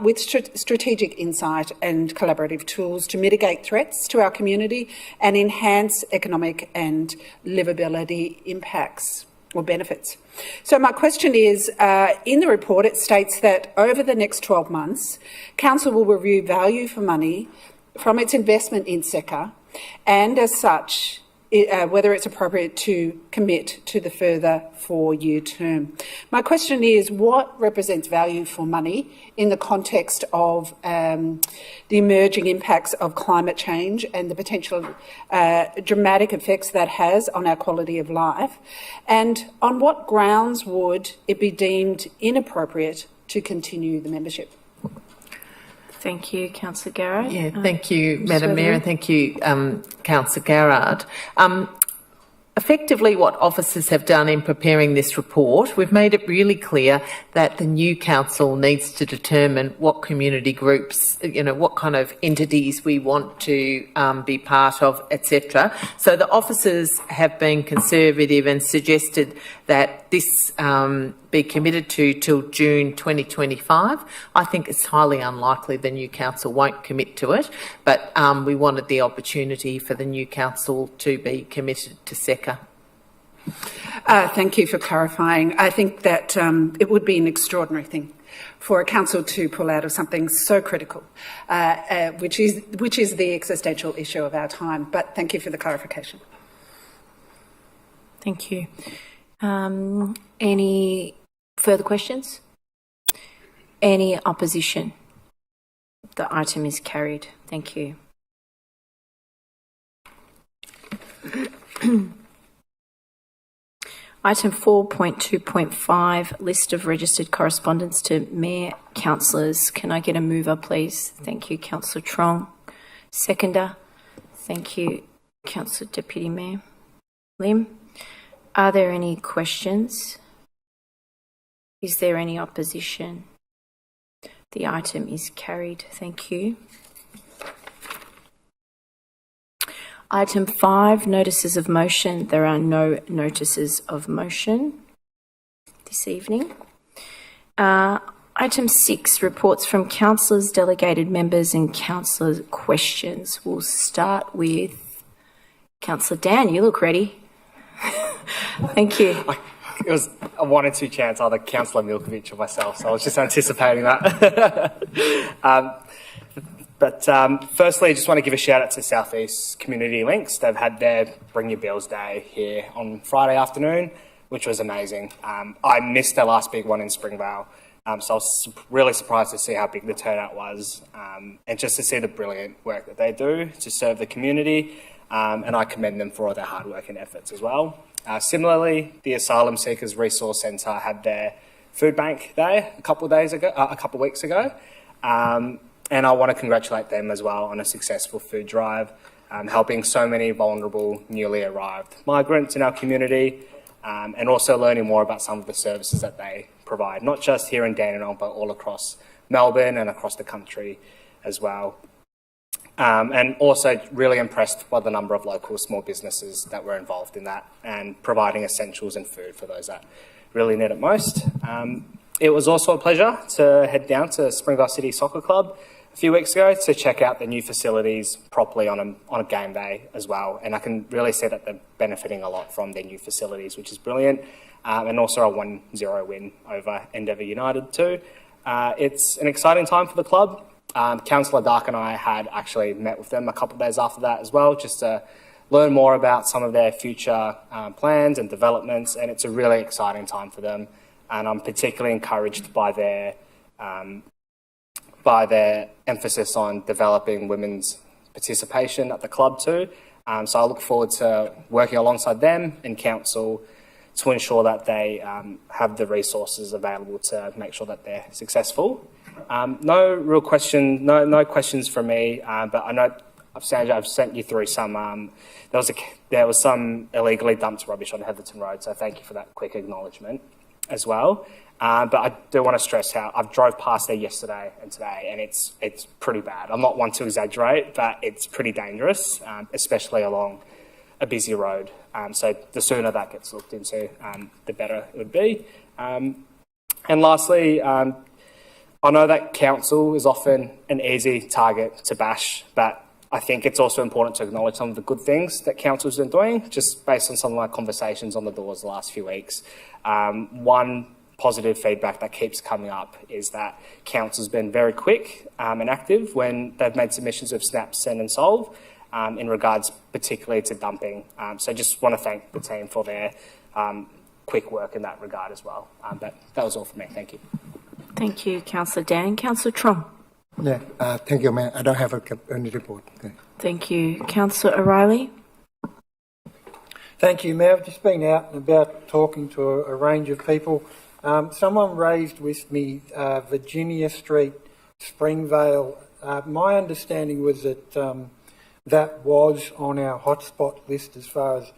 with strategic insight and collaborative tools to mitigate threats to our community and enhance economic and livability impacts or benefits. So my question is, in the report it states that over the next 12 months, Council will review value for money from its investment in SECA, and as such, whether it's appropriate to commit to the further 4-year term. My question is, what represents value for money in the context of the emerging impacts of climate change and the potential dramatic effects that has on our quality of life? And on what grounds would it be deemed inappropriate to continue the membership? Thank you, Councillor Garrard. Yeah, thank you, Madam Mayor, and thank you, Councillor Garrard. effectively what officers have done in preparing this report, we've made it really clear that the new council needs to determine what community groups, what kind of entities we want to be part of, etc. So the officers have been conservative and suggested that this be committed to till June 2025. I think it's highly unlikely the new council won't commit to it, but we wanted the opportunity for the new council to be committed to SECA. Thank you for clarifying. I think that it would be an extraordinary thing for a council to pull out of something so critical, which is the existential issue of our time. But thank you for the clarification. Thank you. Any further questions? Any opposition? The item is carried. Thank you. Item 4.2.5, list of registered correspondence to Mayor, Councillors. Can I get a mover, please? Thank you, Councillor Trong. Seconder. Thank you, Councillor Deputy Mayor Lim. Are there any questions? Is there any opposition? The item is carried. Thank you. Item 5, notices of motion. There are no notices of motion this evening. Item 6, reports from councillors, delegated members and councillor questions. We'll start with Councillor Dan. You look ready. Thank you. It was a 1 in 2 chance, either Councillor Milkovich or myself, so I was just anticipating that. But firstly, I just want to give a shout out to South East Community Links. They've had their Bring Your Bills Day here on Friday afternoon, which was amazing. I missed their last big one in Springvale, so I was really surprised to see how big the turnout was, and just to see the brilliant work that they do to serve the community, and I commend them for all their hard work and efforts as well. Similarly, the Asylum Seekers Resource Centre had their food bank day a couple of weeks ago. And I want to congratulate them as well on a successful food drive, helping so many vulnerable, newly arrived migrants in our community, and also learning more about some of the services that they provide, not just here in Dandenong, but all across Melbourne and across the country as well. And also really impressed by the number of local small businesses that were involved in that and providing essentials and food for those that really need it most. It was also a pleasure to head down to Springvale City Soccer Club a few weeks ago to check out the new facilities properly on a game day as well. And I can really see that they're benefiting a lot from their new facilities, which is brilliant. And also a 1-0 win over Endeavour United too. It's an exciting time for the club. Councillor Dark and I had actually met with them a couple of days after that as well, just to learn more about some of their future plans and developments. And it's a really exciting time for them. And I'm particularly encouraged by their emphasis on developing women's participation at the club too. So I look forward to working alongside them and council to ensure that they have the resources available to make sure that they're successful. No questions from me, but I know I've sent you through some. There was some illegally dumped rubbish on Heatherton Road, so thank you for that quick acknowledgement as well. But I do want to stress how I've drove past there yesterday and today, and it's pretty bad. I'm not one to exaggerate, but it's pretty dangerous, especially along a busy road. So the sooner that gets looked into, the better it would be. And lastly, I know that council is often an easy target to bash, but I think it's also important to acknowledge some of the good things that council's been doing, just based on some of my conversations on the doors the last few weeks. One positive feedback that keeps coming up is that council's been very quick and active when they've made submissions of SNAP, Send and Solve in regards particularly to dumping. So just want to thank the team for their quick work in that regard as well. But that was all for me. Thank you. Thank you, Councillor Dan. Councillor Trong. Yeah, thank you, Mayor. I don't have any report. Okay. Thank you. Councillor O'Reilly. Thank you, Mayor. I've just been out and about talking to a range of people. Someone raised with me Virginia Street, Springvale. My understanding was that that was on our hotspot list as far as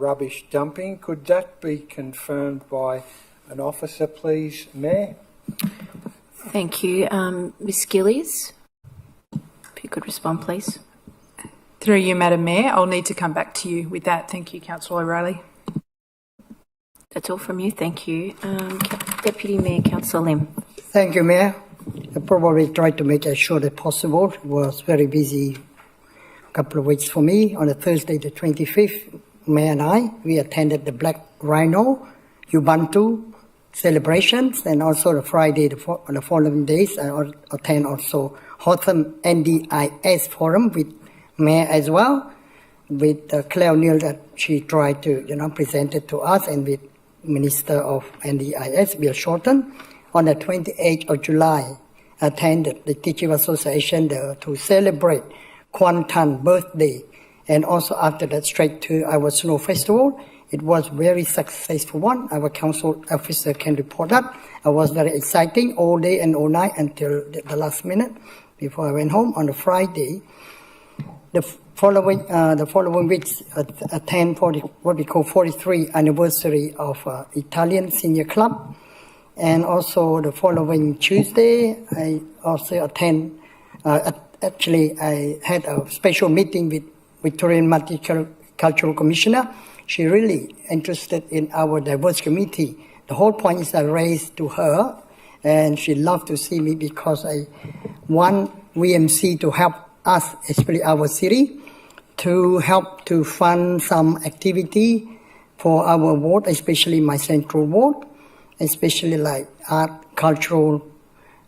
rubbish dumping. Could that be confirmed by an officer, please, Mayor? Thank you. Ms Gillies, if you could respond, please. Through you, Madam Mayor, I'll need to come back to you with that. Thank you, Councillor O'Reilly. That's all from you. Thank you. Deputy Mayor, Councillor Lim. Thank you, Mayor. I probably tried to make it as short as possible. It was very busy couple of weeks for me. On a Thursday, the 25th, Mayor and I, we attended the Black Rhino Ubuntu celebrations, and also the Friday, the following days, I attend also Hotham NDIS forum with Mayor as well, with Claire O'Neill that she tried to, present it to us, and with Minister of NDIS, Bill Shorten. On the 28th of July, I attended the Teaching Association to celebrate Kwantan birthday, and also after that straight to our Snow Festival. It was very successful one. Our council officer can report that. It was very exciting all day and all night until the last minute before I went home on the Friday. The following weeks attend for what we call 43rd anniversary of Italian Senior Club, and also the following Tuesday I also attend. Actually, I had a special meeting with Victorian Multicultural Commissioner. She really interested in our diverse community. The whole point is I raised to her, and she loved to see me because I want VMC to help us, especially our city, to help to fund some activity for our ward, especially my central ward, especially like art, cultural,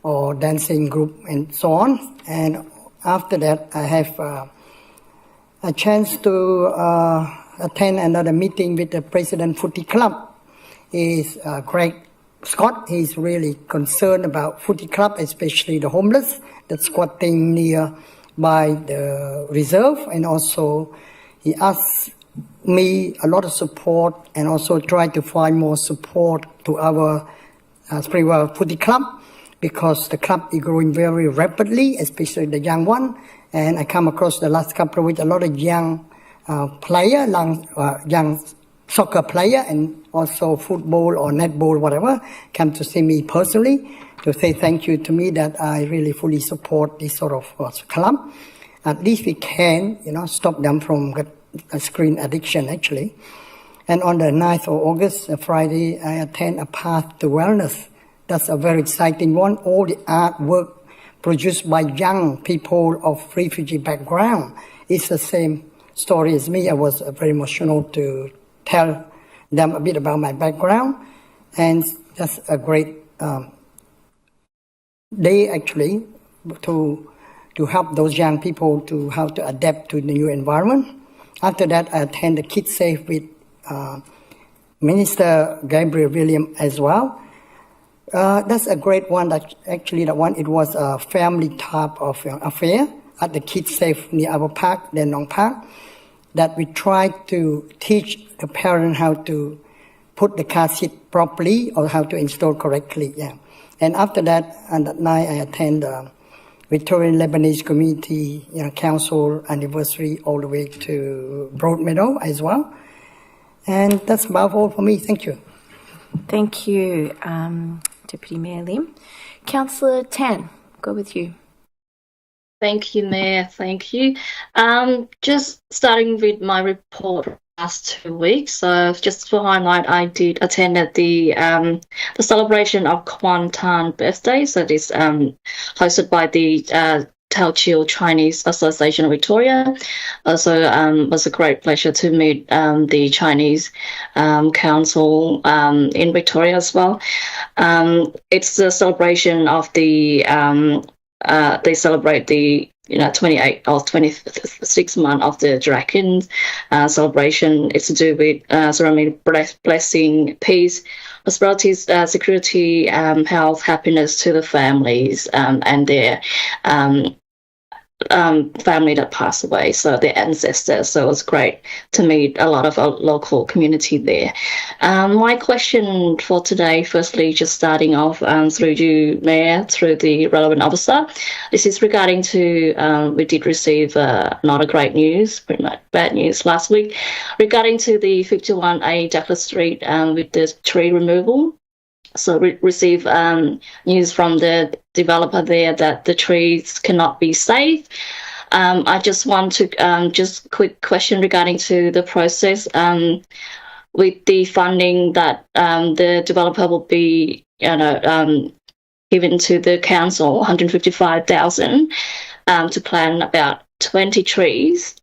or dancing group, and so on. And after that, I have a chance to attend another meeting with the President Footy Club. Is Greg Scott. He's really concerned about Footy Club, especially the homeless that's squatting near by the reserve, and also he asked me a lot of support, and also tried to find more support to our Springvale Footy Club, because the club is growing very rapidly, especially the young one. And I come across the last couple of weeks a lot of young player, young soccer player, and also football or netball, whatever, come to see me personally to say thank you to me that I really fully support this sort of club. At least we can, stop them from screen addiction, actually. And on the 9th of August, Friday, I attend a Path to Wellness. That's a very exciting one. All the artwork produced by young people of refugee background. It's the same story as me. I was very emotional to tell them a bit about my background. And that's a great day, actually, to help those young people to how to adapt to the new environment. After that, I attend the Kids Safe with Minister Gabriel Williams as well. That's a great one. That actually, it was a family type of affair at the Kids Safe near our park, Dandenong Park, that we tried to teach the parent how to put the car seat properly or how to install correctly. Yeah. And after that, on that night, I attend Victorian Lebanese Community Council anniversary all the way to Broadmeadow as well. And that's about all for me. Thank you. Thank you, Deputy Mayor Lim. Councillor Tan, go with you. Thank you, Mayor. Thank you. Just starting with my report last 2 weeks. So just for highlight, I did attended the celebration of Kwantan birthday. So this hosted by the Teochew Chinese Association of Victoria. Also, was a great pleasure to meet the Chinese Council in Victoria as well. It's the celebration of the they celebrate the 28 or 26 month of the Dragon celebration. It's to do with ceremony blessing peace, prosperity, security, health, happiness to the families and their family that passed away, so their ancestors. So it was great to meet a lot of our local community there. My question for today, firstly, just starting off through you, Mayor, through the relevant officer. This is regarding to, we did receive not a great news, pretty much bad news last week, regarding to the 51A Douglas Street with the tree removal. So we receive news from the developer there that the trees cannot be saved. I just want to just quick question regarding to the process with the funding that the developer will be, given to the council, 155,000 to plant about 20 trees.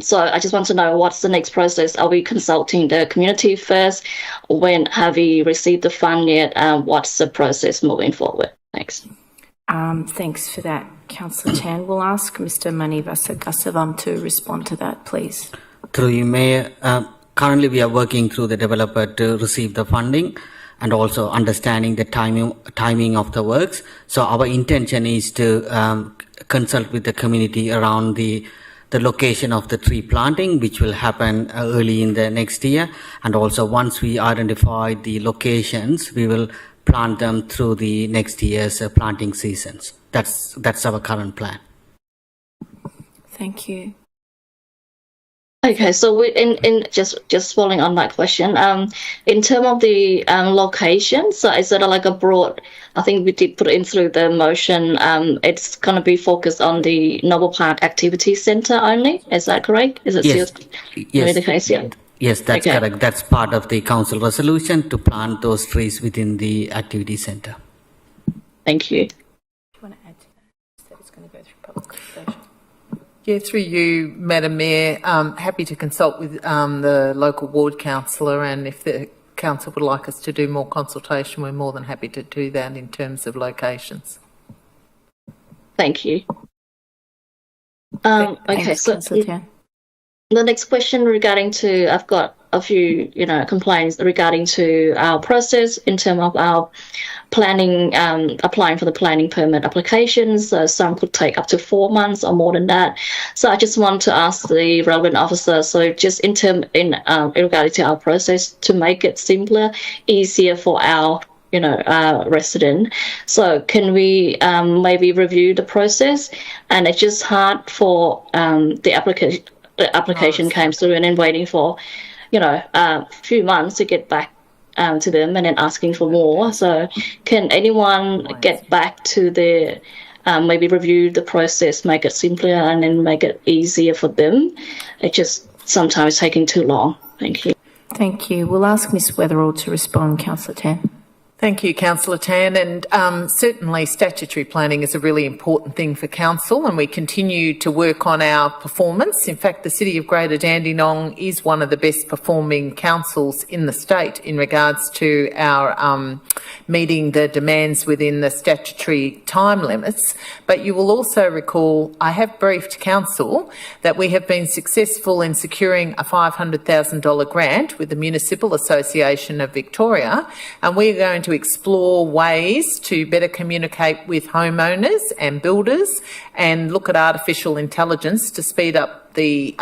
So I just want to know what's the next process. Are we consulting the community first? When have we received the fund yet? What's the process moving forward? Thanks. Thanks for that, Councillor Tan. We'll ask Mr. Manivasa Gasavam to respond to that, please. Through you, Mayor. Currently, we are working through the developer to receive the funding and also understanding the timing of the works. So our intention is to consult with the community around the location of the tree planting, which will happen early in the next year. And also once we identify the locations, we will plant them through the next year's planting seasons. That's our current plan. Thank you. Okay, so we in just following on that question, in terms of the location, so is it like a broad? I think we did put in through the motion. It's going to be focused on the Noble Park Activity Centre only. Is that correct? Is it Yes. still the case? Yeah. Yes, that's Okay. correct. That's part of the council resolution to plant those trees within the activity centre. Thank you. Do you want to add to that? That it's going to go through public consultation. Yeah, through you, Madam Mayor, happy to consult with the local ward councillor, and if the council would like us to do more consultation, we're more than happy to do that in terms of locations. Thank you. Okay, Thanks, so Councillor Tan. the next question regarding to, I've got a few, complaints regarding to our process in terms of our planning, applying for the planning permit applications. So some could take up to 4 months or more than that. So I just want to ask the relevant officer, so just in regarding to our process, to make it simpler, easier for our resident. So can we maybe review the process? And it's just hard for the application came through and then waiting for, a few months to get back to them and then asking for more. So can anyone get back to the maybe review the process, make it simpler and then make it easier for them? It's just sometimes taking too long. Thank you. Thank you. We'll ask Ms. Weatherall to respond, Councillor Tan. Thank you, Councillor Tan. And certainly statutory planning is a really important thing for council, and we continue to work on our performance. In fact, the City of Greater Dandenong is one of the best performing councils in the state in regards to our meeting the demands within the statutory time limits. But you will also recall I have briefed council that we have been successful in securing a $500,000 grant with the Municipal Association of Victoria, and we're going to explore ways to better communicate with homeowners and builders and look at artificial intelligence to speed up the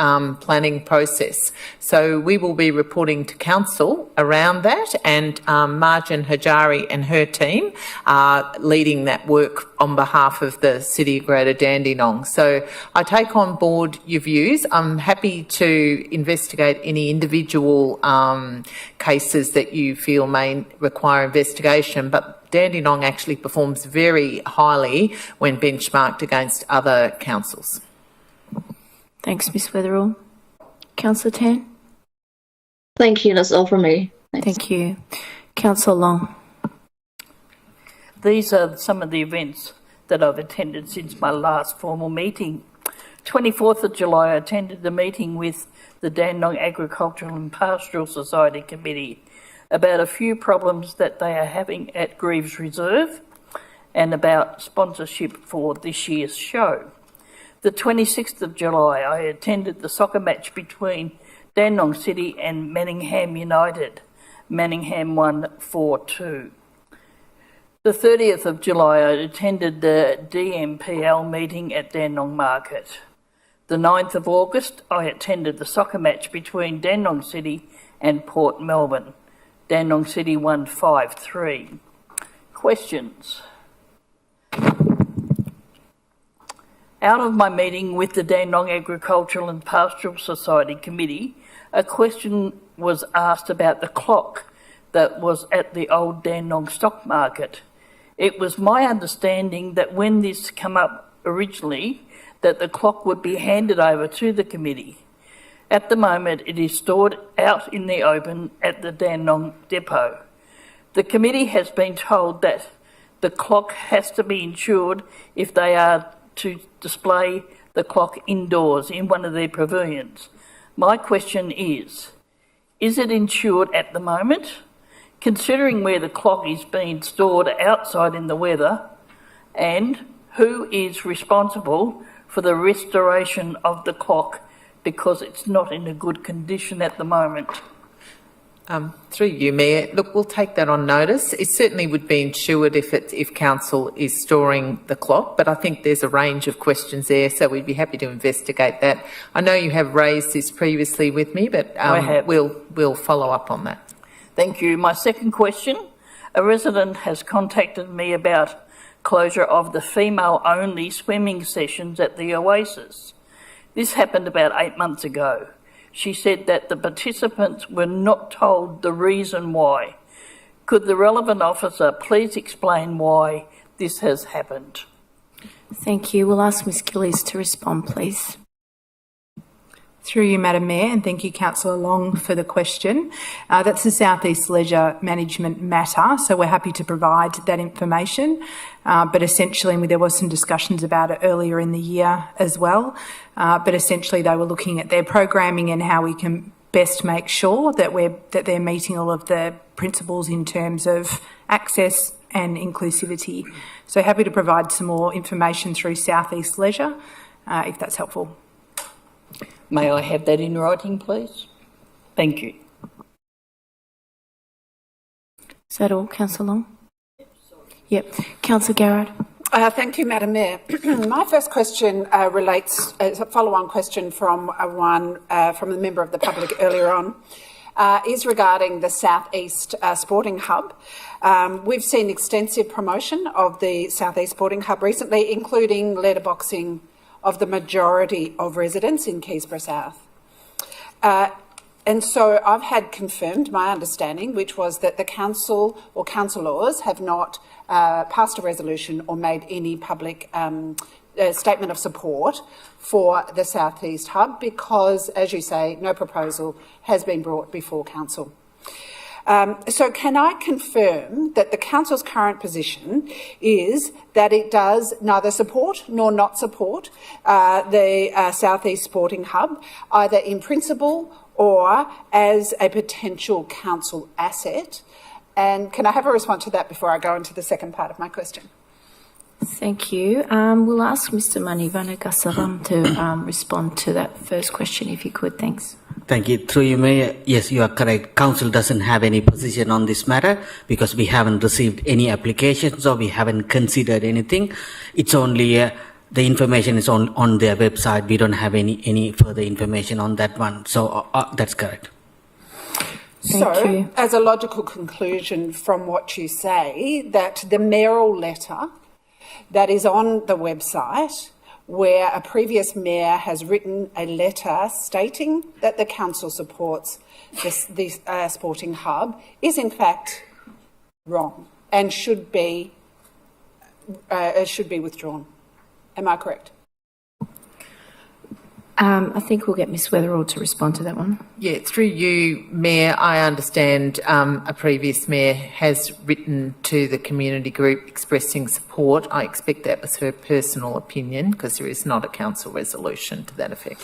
planning process. So we will be reporting to council around that, and Marjan Hajari and her team are leading that work on behalf of the City of Greater Dandenong. So I take on board your views. I'm happy to investigate any individual cases that you feel may require investigation, but Dandenong actually performs very highly when benchmarked against other councils. Thanks, Ms. Weatherall. Councillor Tan? Thank you. That's all from me. Thanks. Thank you. Councillor Long? These are some of the events that I've attended since my last formal meeting. 24th of July, I attended the meeting with the Dandenong Agricultural and Pastoral Society Committee about a few problems that they are having at Greaves Reserve and about sponsorship for this year's show. The 26th of July, I attended the soccer match between Dandenong City and Manningham United. Manningham won 4-2. The 30th of July, I attended the DMPL meeting at Dandenong Market. The 9th of August, I attended the soccer match between Dandenong City and Port Melbourne. Dandenong City won 5-3. Questions? Out of my meeting with the Dandenong Agricultural and Pastoral Society Committee, a question was asked about the clock that was at the old Dandenong Stock Market. It was my understanding that when this came up originally, that the clock would be handed over to the committee. At the moment, it is stored out in the open at the Dandenong depot. The committee has been told that the clock has to be insured if they are to display the clock indoors in one of their pavilions. My question is it insured at the moment? Considering where the clock is being stored outside in the weather, and who is responsible for the restoration of the clock because it's not in a good condition at the moment? Through you, Mayor. Look, we'll take that on notice. It certainly would be insured if council is storing the clock, but I think there's a range of questions there, so we'd be happy to investigate that. I know you have raised this previously with me, but we'll follow up on that. Thank you. My second question, a resident has contacted me about closure of the female-only swimming sessions at the Oasis. This happened about 8 months ago. She said that the participants were not told the reason why. Could the relevant officer please explain why this has happened? Thank you. We'll ask Ms Gillies to respond, please. Through you, Madam Mayor, and thank you, Councillor Long, for the question. That's the South East Leisure Management matter, so we're happy to provide that information. But essentially, there was some discussions about it earlier in the year as well. But essentially, they were looking at their programming and how we can best make sure that they're meeting all of the principles in terms of access and inclusivity. So happy to provide some more information through South East Leisure, if that's helpful. May I have that in writing, please? Thank you. Is that all, Councillor Long? Yep. Councillor Garrard. Thank you, Madam Mayor. My first question relates as a follow-on question from from a member of the public earlier on. Is regarding the South East Sporting Hub. We've seen extensive promotion of the South East Sporting Hub recently, including letterboxing of the majority of residents in Keysborough South. And so I've had confirmed my understanding, which was that the council or councillors have not passed a resolution or made any public statement of support for the South East Hub because, as you say, no proposal has been brought before council. So can I confirm that the council's current position is that it does neither support nor not support the South East Sporting Hub, either in principle or as a potential council asset? And can I have a response to that before I go into the second part of my question? Thank you. We'll ask Mr Manivanagasaram to respond to that first question, if you could. Thanks. Thank you. Through you, Mayor. Yes, you are correct. Council doesn't have any position on this matter because we haven't received any applications or we haven't considered anything. It's only the information is on their website. We don't have any further information on that one. So that's correct. Thank you. As a logical conclusion from what you say, that the mayoral letter that is on the website where a previous mayor has written a letter stating that the council supports this sporting hub is in fact wrong and should be withdrawn. Am I correct? I think we'll get Ms Weatherall to respond to that one. Yeah, through you, Mayor, I understand a previous mayor has written to the community group expressing support. I expect that was her personal opinion because there is not a council resolution to that effect.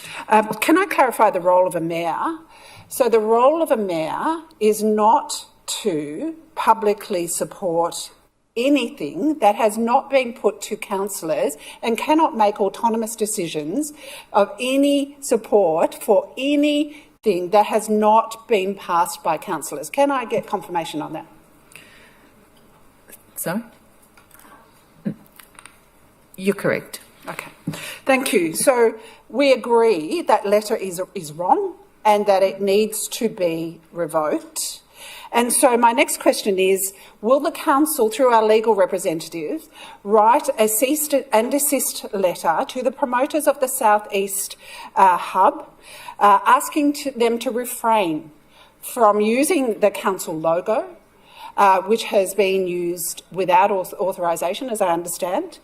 Can I clarify the role of a mayor? So the role of a mayor is not to publicly support anything that has not been put to councillors and cannot make autonomous decisions of any support for anything that has not been passed by councillors. Can I get confirmation on that? Sorry? You're correct. Okay, thank you. So we agree that letter is wrong and that it needs to be revoked. And so my next question is, will the council, through our legal representative, write a cease and desist letter to the promoters of the South East hub, asking them to refrain from using the council logo, which has been used without authorisation, as I understand,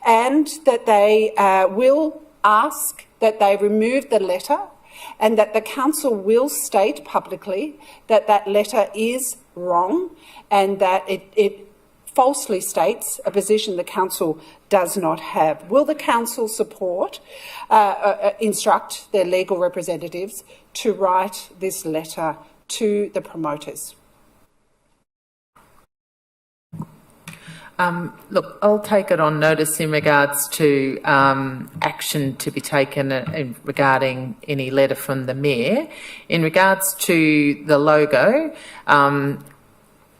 and that they will ask that they remove the letter, and that the council will state publicly that that letter is wrong and that it falsely states a position the council does not have. Will the council instruct their legal representatives to write this letter to the promoters? Look, I'll take it on notice in regards to action to be taken regarding any letter from the Mayor. In regards to the logo,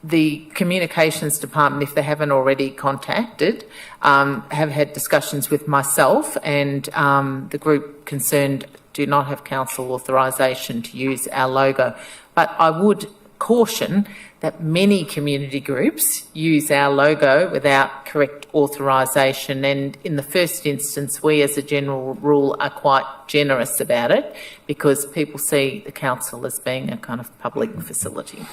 the Communications Department, if they haven't already contacted, have had discussions with myself, and the group concerned do not have council authorisation to use our logo. But I would caution that many community groups use our logo without correct authorisation, and in the first instance we as a general rule are quite generous about it because people see the council as being a kind of public facility.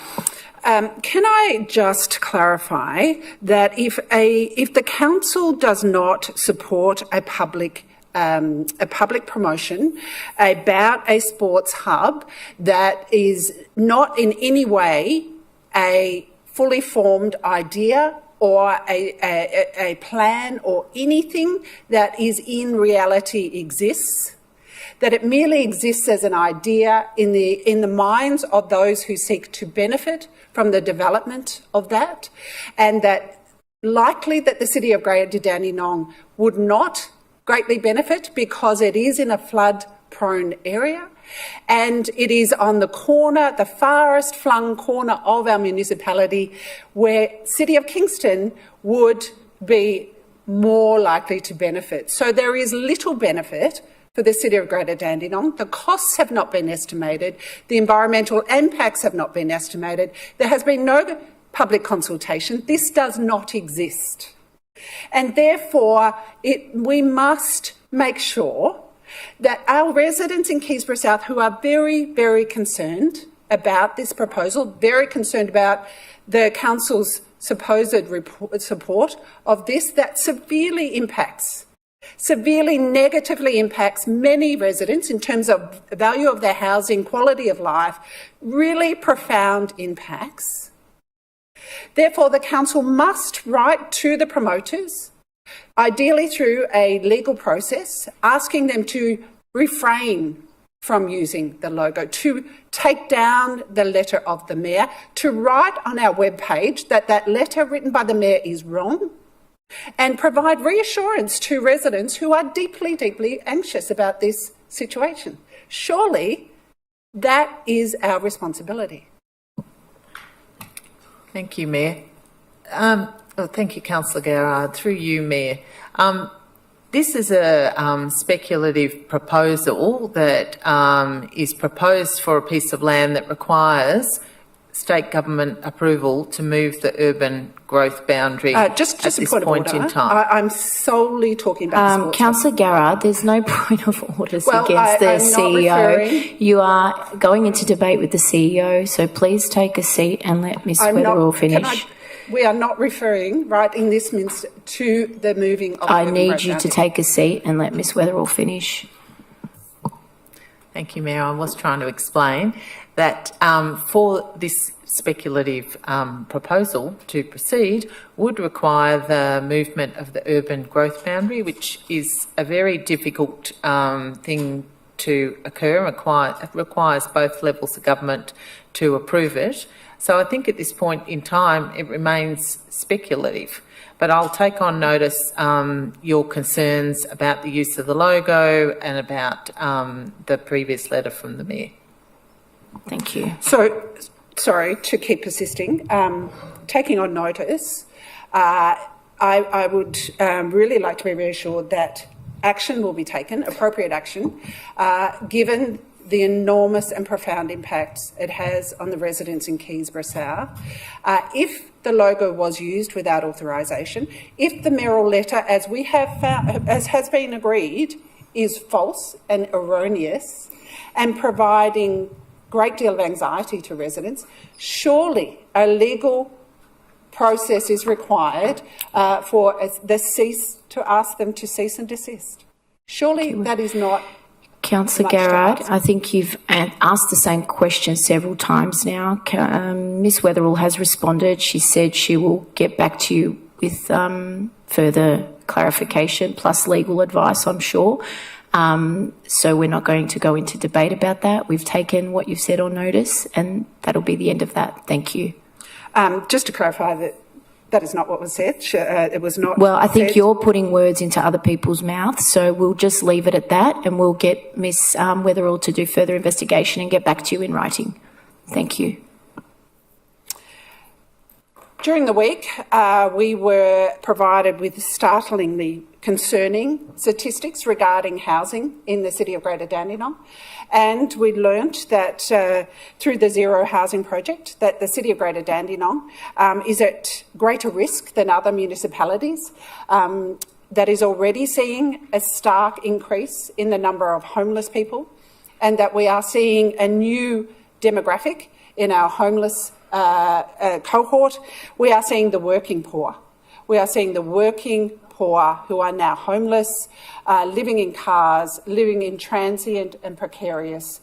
Can I just clarify that if the council does not support a public promotion about a sports hub that is not in any way a fully formed idea or a plan or anything that is in reality exists, that it merely exists as an idea in the minds of those who seek to benefit from the development of that, and that likely that the City of Greater Dandenong would not greatly benefit because it is in a flood-prone area and it is on the corner, the farthest flung corner of our municipality, where City of Kingston would be more likely to benefit. So there is little benefit for the City of Greater Dandenong. The costs have not been estimated. The environmental impacts have not been estimated. There has been no public consultation. This does not exist. And therefore, we must make sure that our residents in Keysborough South, who are very, very concerned about this proposal, very concerned about the council's supposed support of this, that severely negatively impacts many residents in terms of value of their housing, quality of life, really profound impacts. Therefore, the council must write to the promoters, ideally through a legal process, asking them to refrain from using the logo, to take down the letter of the Mayor, to write on our webpage that that letter written by the Mayor is wrong, and provide reassurance to residents who are deeply, deeply anxious about this situation. Surely that is our responsibility. Thank you, Mayor. Thank you, Councillor Garrard. Through you, Mayor. This is a speculative proposal that is proposed for a piece of land that requires state government approval to move the urban growth boundary just at this point in time. I'm solely talking about sports. Councillor Garrard, there's no point of orders against the I'm CEO. You are going into debate with the CEO, so please take a seat and let Ms Weatherall finish. We are not referring, right, in this minister, to the moving of I the need you to take a seat and let Ms Weatherall finish. Thank you, Mayor. I was trying to explain that for this speculative proposal to proceed would require the movement of the urban growth boundary, which is a very difficult thing to occur. It requires both levels of government to approve it. So I think at this point in time it remains speculative. But I'll take on notice your concerns about the use of the logo and about the previous letter from the Mayor. Thank you. So, sorry to keep persisting. Taking on notice, I would really like to be reassured that action will be taken, appropriate action, given the enormous and profound impacts it has on the residents in Keysborough South. If the logo was used without authorisation, if the mayoral letter, as we have found, as has been agreed, is false and erroneous and providing a great deal of anxiety to residents, surely a legal process is required for to ask them to cease and desist. Surely that is not. Councillor Garrard, I think you've asked the same question several times now. Ms Weatherall has responded. She said she will get back to you with further clarification plus legal advice, I'm sure. So we're not going to go into debate about that. We've taken what you've said on notice, and that'll be the end of that. Thank you. Just to clarify that is not what was said. It was not. Well, I think you're putting words into other people's mouths, so we'll just leave it at that, and we'll get Ms Weatherall to do further investigation and get back to you in writing. Thank you. During the week, we were provided with startlingly concerning statistics regarding housing in the city of Greater Dandenong, and we learnt that through the Zero Housing Project that the city of Greater Dandenong is at greater risk than other municipalities. That is already seeing a stark increase in the number of homeless people, and that we are seeing a new demographic in our homeless cohort. We are seeing the working poor. We are seeing the working poor who are now homeless, living in cars, living in transient and precarious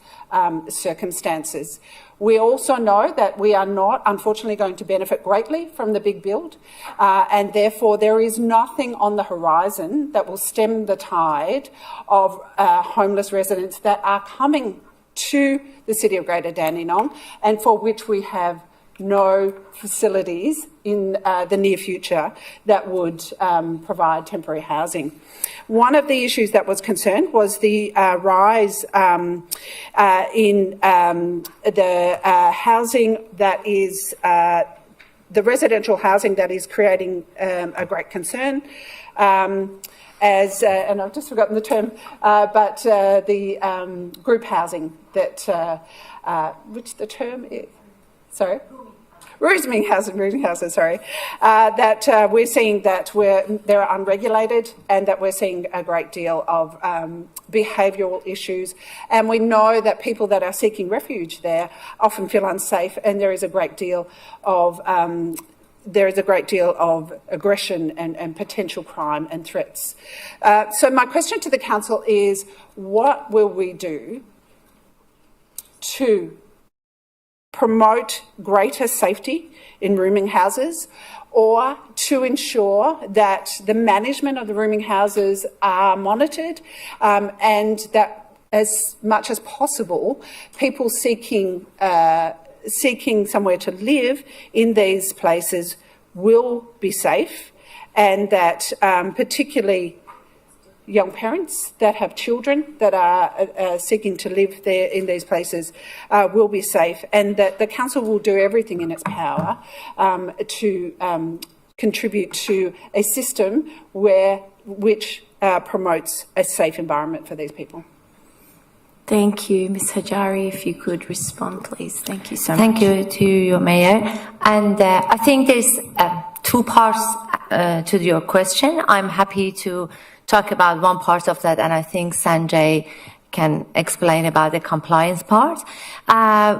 circumstances. We also know that we are not, unfortunately, going to benefit greatly from the big build, and therefore there is nothing on the horizon that will stem the tide of homeless residents that are coming to the city of Greater Dandenong and for which we have no facilities in the near future that would provide temporary housing. One of the issues that was concerned was the rise in the housing that is the residential housing that is creating a great concern. And I've just forgotten the term, but the group housing that, which the term is, sorry? Rooming houses, sorry, that we're seeing that they're unregulated and that we're seeing a great deal of behavioural issues. And we know that people that are seeking refuge there often feel unsafe, and there is a great deal of aggression and potential crime and threats. So my question to the council is, what will we do to promote greater safety in rooming houses, or to ensure that the management of the rooming houses are monitored, and that as much as possible, people seeking somewhere to live in these places will be safe, and that particularly young parents that have children that are seeking to live there in these places will be safe, and that the council will do everything in its power to contribute to a system which promotes a safe environment for these people. Thank you. Ms Hajari, if you could respond, please. Thank you so much. Thank you to your Mayor. And I think there's two parts to your question. I'm happy to talk about one part of that, and I think Sanjay can explain about the compliance part.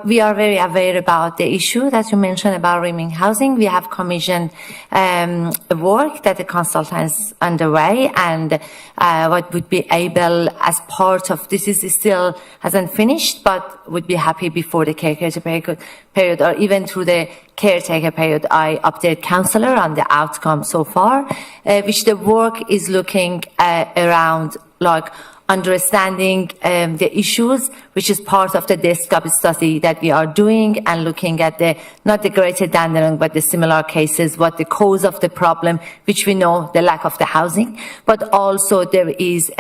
We are very aware about the issue that you mentioned about rooming housing. We have commissioned work that the consultants underway, and what would be able as part of this is still hasn't finished, but would be happy before the caretaker period or even through the caretaker period. I update councillor on the outcome so far, which the work is looking around like understanding the issues, which is part of the desktop study that we are doing, and looking at not the Greater Dandenong, but the similar cases, what the cause of the problem, which we know the lack of the housing, but also there is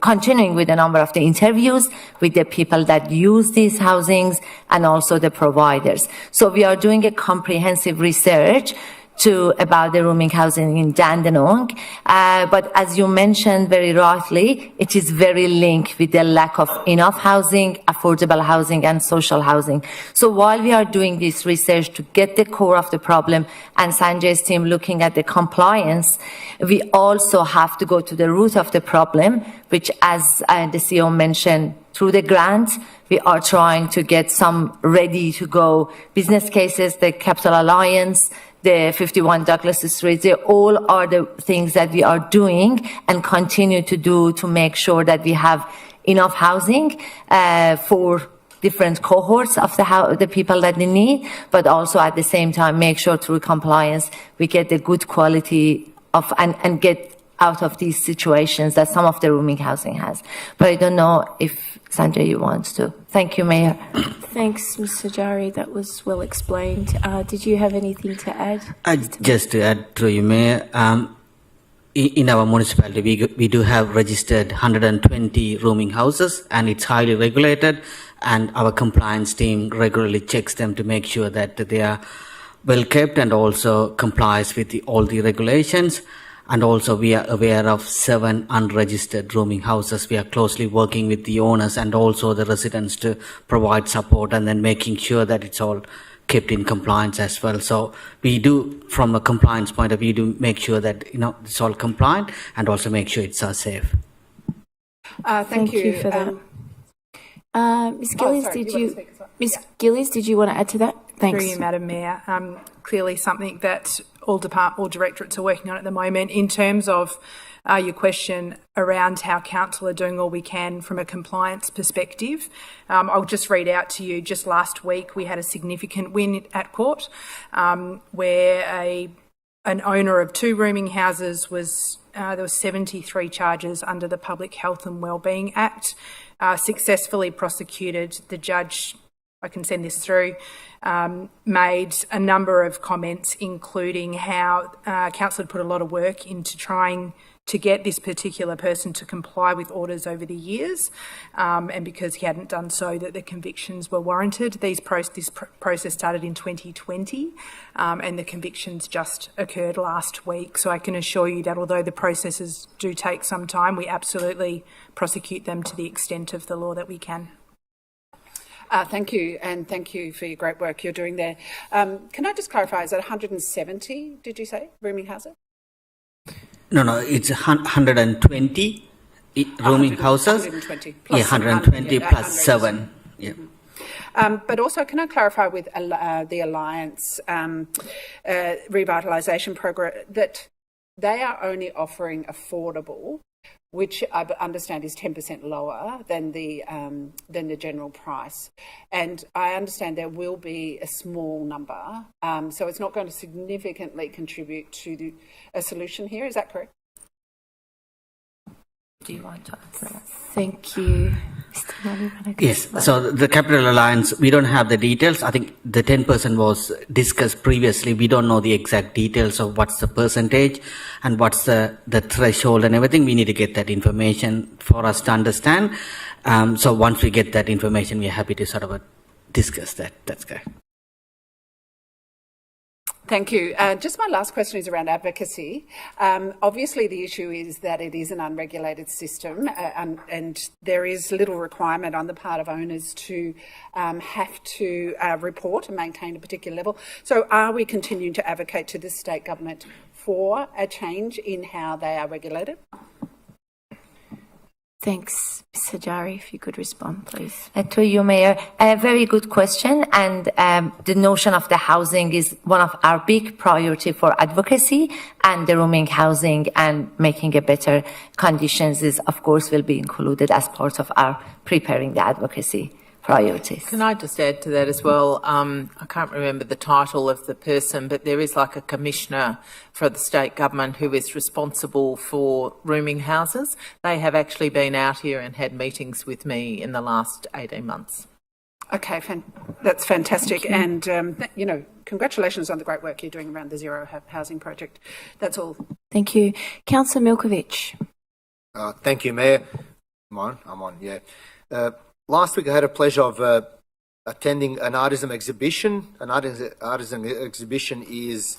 continuing with a number of the interviews with the people that use these housings and also the providers. So we are doing a comprehensive research about the rooming housing in Dandenong. But as you mentioned very rightly, it is very linked with the lack of enough housing, affordable housing and social housing. So while we are doing this research to get the core of the problem and Sanjay's team looking at the compliance, we also have to go to the root of the problem, which as the CEO mentioned, through the grant, we are trying to get some ready to go business cases, the Capital Alliance, the 51 Douglas Street, they all are the things that we are doing and continue to do to make sure that we have enough housing for different cohorts of the people that they need, but also at the same time make sure through compliance we get the good quality of and get out of these situations that some of the rooming housing has. But I don't know if Sanjay, you want to. Thank you, Mayor. Thanks, Ms. Sajari. That was well explained. Did you have anything to add? Just to add through you, Mayor, in our municipality, we do have registered 120 rooming houses, and it's highly regulated, and our compliance team regularly checks them to make sure that they are well kept and also complies with all the regulations. And also we are aware of 7 unregistered rooming houses. We are closely working with the owners and also the residents to provide support and then making sure that it's all kept in compliance as well. So we do, from a compliance point of view, do make sure that it's all compliant and also make sure it's safe. Thank you for that. Ms. Gillies, Gillies, did you want to add to that? Thanks. Through you, Madam Mayor. Clearly something that all directorates are working on at the moment. In terms of your question around how council are doing all we can from a compliance perspective, I'll just read out to you. Just last week, we had a significant win at court where an owner of 2 rooming houses was there were 73 charges under the Public Health and Wellbeing Act, successfully prosecuted. The judge, I can send this through, made a number of comments, including how council had put a lot of work into trying to get this particular person to comply with orders over the years, and because he hadn't done so, that the convictions were warranted. This process started in 2020, and the convictions just occurred last week. So I can assure you that although the processes do take some time, we absolutely prosecute them to the extent of the law that we can. Thank you, and thank you for your great work you're doing there. Can I just clarify, is that 170, did you say, rooming houses? No, it's 120 rooming houses. 120 plus 120 plus 7. Yeah. But also, can I clarify with the Alliance revitalisation program that they are only offering affordable, which I understand is 10% lower than the general price. And I understand there will be a small number, so it's not going to significantly contribute to a solution here. Is that correct? Do you want to answer that? Thank you. Yes, so the Capital Alliance, we don't have the details. I think the 10% was discussed previously. We don't know the exact details of what's the percentage and what's the threshold and everything. We need to get that information for us to understand. So once we get that information, we're happy to sort of discuss that. That's correct. Thank you. Just my last question is around advocacy. Obviously, the issue is that it is an unregulated system and there is little requirement on the part of owners to have to report and maintain a particular level. So are we continuing to advocate to the state government for a change in how they are regulated? Thanks. Ms. Sajari, if you could respond, please. To you, Mayor. A very good question. And the notion of the housing is one of our big priority for advocacy, and the rooming housing and making a better conditions is, of course, will be included as part of our preparing the advocacy priorities. Can I just add to that as well? I can't remember the title of the person, but there is like a commissioner for the state government who is responsible for rooming houses. They have actually been out here and had meetings with me in the last 18 months. Okay, that's fantastic. And, congratulations on the great work you're doing around the Zero Housing Project. That's all. Thank you. Councillor Milkovich. Thank you, Mayor. I'm on, yeah. Last week I had a pleasure of attending an artisan exhibition. An artisan exhibition is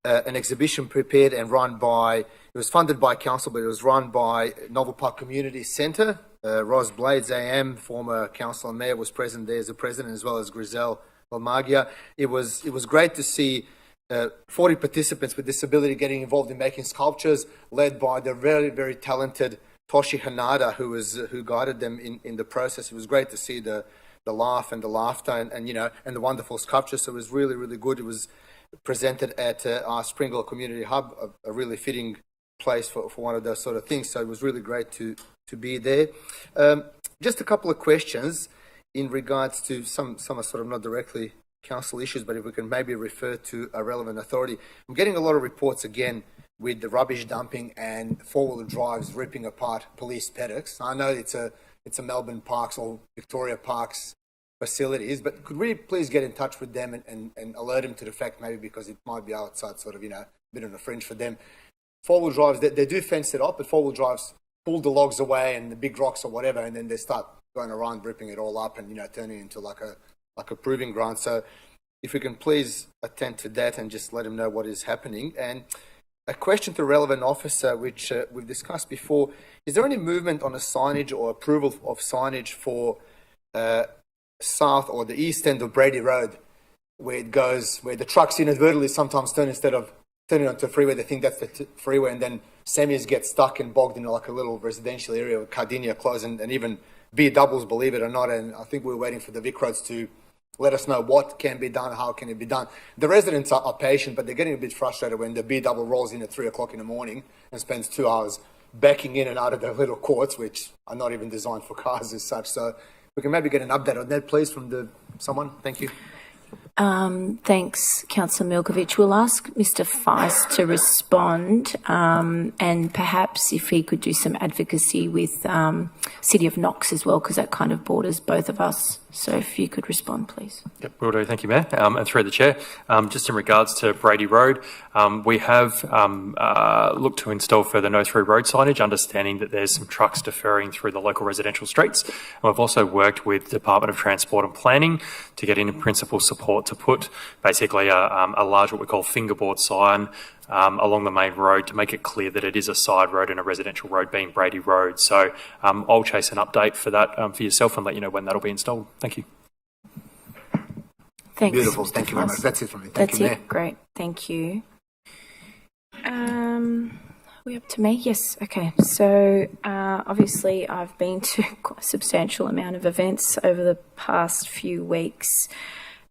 an exhibition prepared and run by, it was funded by council, but it was run by Novel Park Community Centre. Ros Blades, AM, former council and mayor, was present there as the president, as well as Griselle Valmagia. It was great to see 40 participants with disability getting involved in making sculptures, led by the very, very talented Toshi Hanada, who guided them in the process. It was great to see the laugh and the laughter and the wonderful sculptures. So it was really, really good. It was presented at our Springville Community Hub, a really fitting place for one of those sort of things. So it was really great to be there. Just a couple of questions in regards to some are sort of not directly council issues, but if we can maybe refer to a relevant authority. I'm getting a lot of reports again with the rubbish dumping and four-wheel drives ripping apart police paddocks. I know it's a Melbourne Parks or Victoria Parks facilities, but could we please get in touch with them and alert them to the fact, maybe because it might be outside sort of, a bit on the fringe for them. Four-wheel drives, they do fence it up, but four-wheel drives pull the logs away and the big rocks or whatever, and then they start going around ripping it all up and, turning it into like a proving ground. So if we can please attend to that and just let them know what is happening. And a question to relevant officer, which we've discussed before, is there any movement on a signage or approval of signage for south or the east end of Brady Road, where the trucks inadvertently sometimes turn, instead of turning onto the freeway, they think that's the freeway, and then semis get stuck and bogged in like a little residential area with Cardinia close, and even B doubles, believe it or not. And I think we're waiting for the Vic Roads to let us know what can be done, how can it be done. The residents are patient, but they're getting a bit frustrated when the B double rolls in at 3 o'clock in the morning and spends 2 hours backing in and out of the little courts, which are not even designed for cars as such. So we can maybe get an update on that, please, from someone. Thank you. Thanks, Councillor Milkovich. We'll ask Mr. Feist to respond, and perhaps if he could do some advocacy with City of Knox as well, because that kind of borders both of us. So if you could respond, please. Yep, will do. Thank you, Mayor. And through the Chair, just in regards to Brady Road, we have looked to install further no-through road signage, understanding that there's some trucks deferring through the local residential streets. And we've also worked with the Department of Transport and Planning to get in principal support to put basically a large, what we call fingerboard sign along the main road to make it clear that it is a side road and a residential road, being Brady Road. So I'll chase an update for that for yourself and let you know when that'll be installed. Thank you. Thanks. Beautiful. Thank you very much. That's it from me. Thank you, Mayor. Great. Thank you. We up to me? Yes. Okay. So obviously I've been to quite a substantial amount of events over the past few weeks.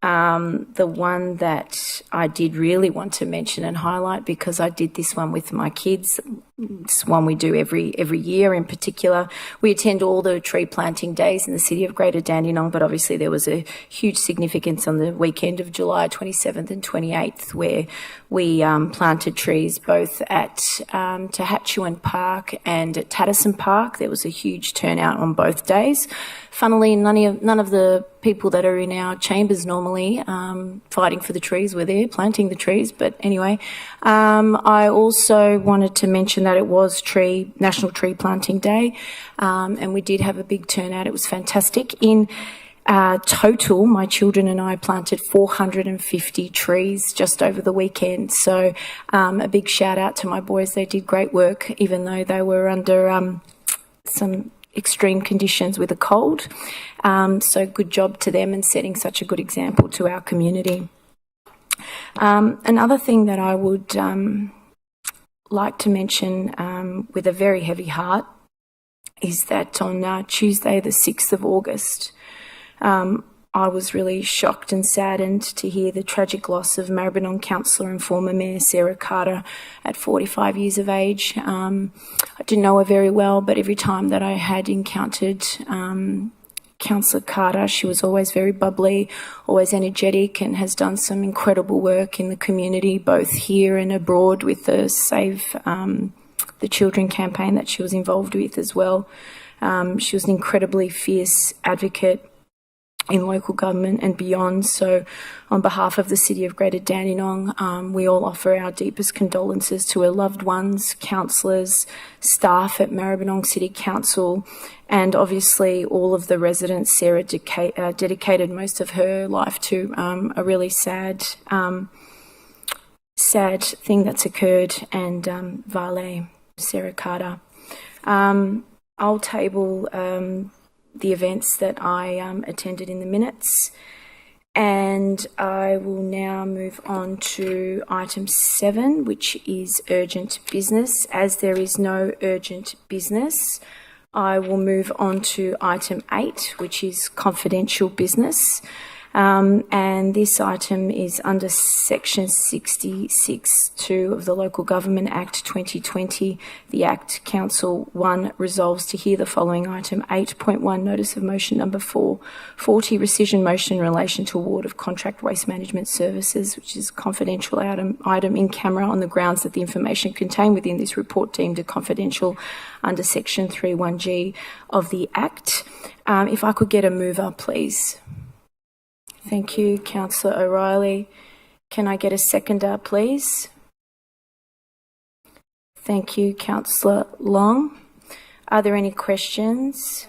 The one that I did really want to mention and highlight, because I did this one with my kids, it's one we do every year in particular. We attend all the tree planting days in the city of Greater Dandenong, but obviously there was a huge significance on the weekend of July 27th and 28th, where we planted trees both at Tehatchuan Park and at Tatterson Park. There was a huge turnout on both days. Funnily, none of the people that are in our chambers normally fighting for the trees were there, planting the trees. But anyway, I also wanted to mention that it was National Tree Planting Day, and we did have a big turnout. It was fantastic. In total, my children and I planted 450 trees just over the weekend. So a big shout out to my boys. They did great work, even though they were under some extreme conditions with a cold. So good job to them and setting such a good example to our community. Another thing that I would like to mention with a very heavy heart is that on Tuesday, the 6th of August, I was really shocked and saddened to hear the tragic loss of Maribyrnong councillor and former Mayor Sarah Carter at 45 years of age. I didn't know her very well, but every time that I had encountered Councillor Carter, she was always very bubbly, always energetic, and has done some incredible work in the community, both here and abroad, with the Save the Children campaign that she was involved with as well. She was an incredibly fierce advocate in local government and beyond. So on behalf of the City of Greater Dandenong, we all offer our deepest condolences to her loved ones, councillors, staff at Maribyrnong City Council, and obviously all of the residents. Sarah dedicated most of her life to a really sad sad thing that's occurred, and Vale, Sarah Carter. I'll table the events that I attended in the minutes, and I will now move on to item 7, which is urgent business. As there is no urgent business, I will move on to item 8, which is confidential business. And this item is under section 66(2) of the Local Government Act 2020. The Act, Council 1 resolves to hear the following item: 8.1, notice of motion number 440, rescission motion in relation to award of contract waste management services, which is a confidential item in camera on the grounds that the information contained within this report deemed a confidential under section 31G of the Act. If I could get a mover, please. Thank you, Councillor O'Reilly. Can I get a seconder, please? Thank you, Councillor Long. Are there any questions?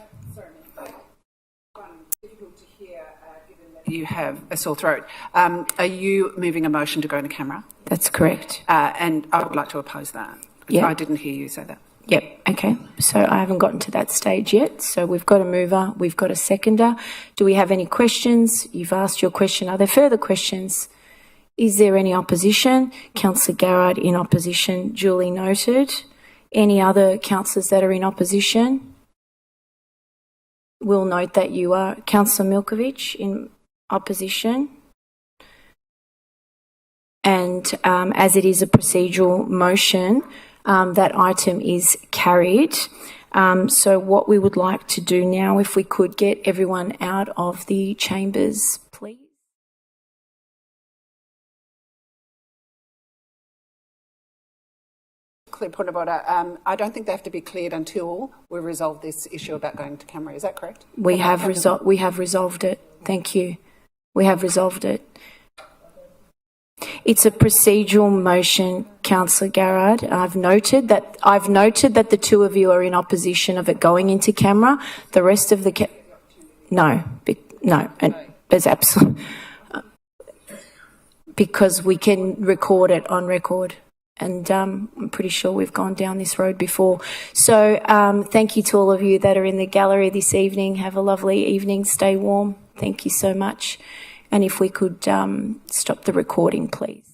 You have a sore throat. Are you moving a motion to go into camera? That's correct. And I would like to oppose that. Yep. I didn't hear you say that. Yep, okay. So I haven't gotten to that stage yet. So we've got a mover, we've got a seconder. Do we have any questions? You've asked your question. Are there further questions? Is there any opposition? Councillor Garrard in opposition, duly noted. Any other councillors that are in opposition? We'll note that you are. Councillor Milkovich in opposition. And as it is a procedural motion, that item is carried. So what we would like to do now, if we could get everyone out of the chambers, please. Clear point of order. I don't think they have to be cleared until we resolve this issue about going to camera. Is that correct? We have resolved it. Thank you. We have resolved it. It's a procedural motion, Councillor Garrard. I've noted that the two of you are in opposition of it going into camera. The rest of the no, and there's absolutely because we can record it on record, and I'm pretty sure we've gone down this road before. So thank you to all of you that are in the gallery this evening. Have a lovely evening. Stay warm. Thank you so much. And if we could stop the recording, please.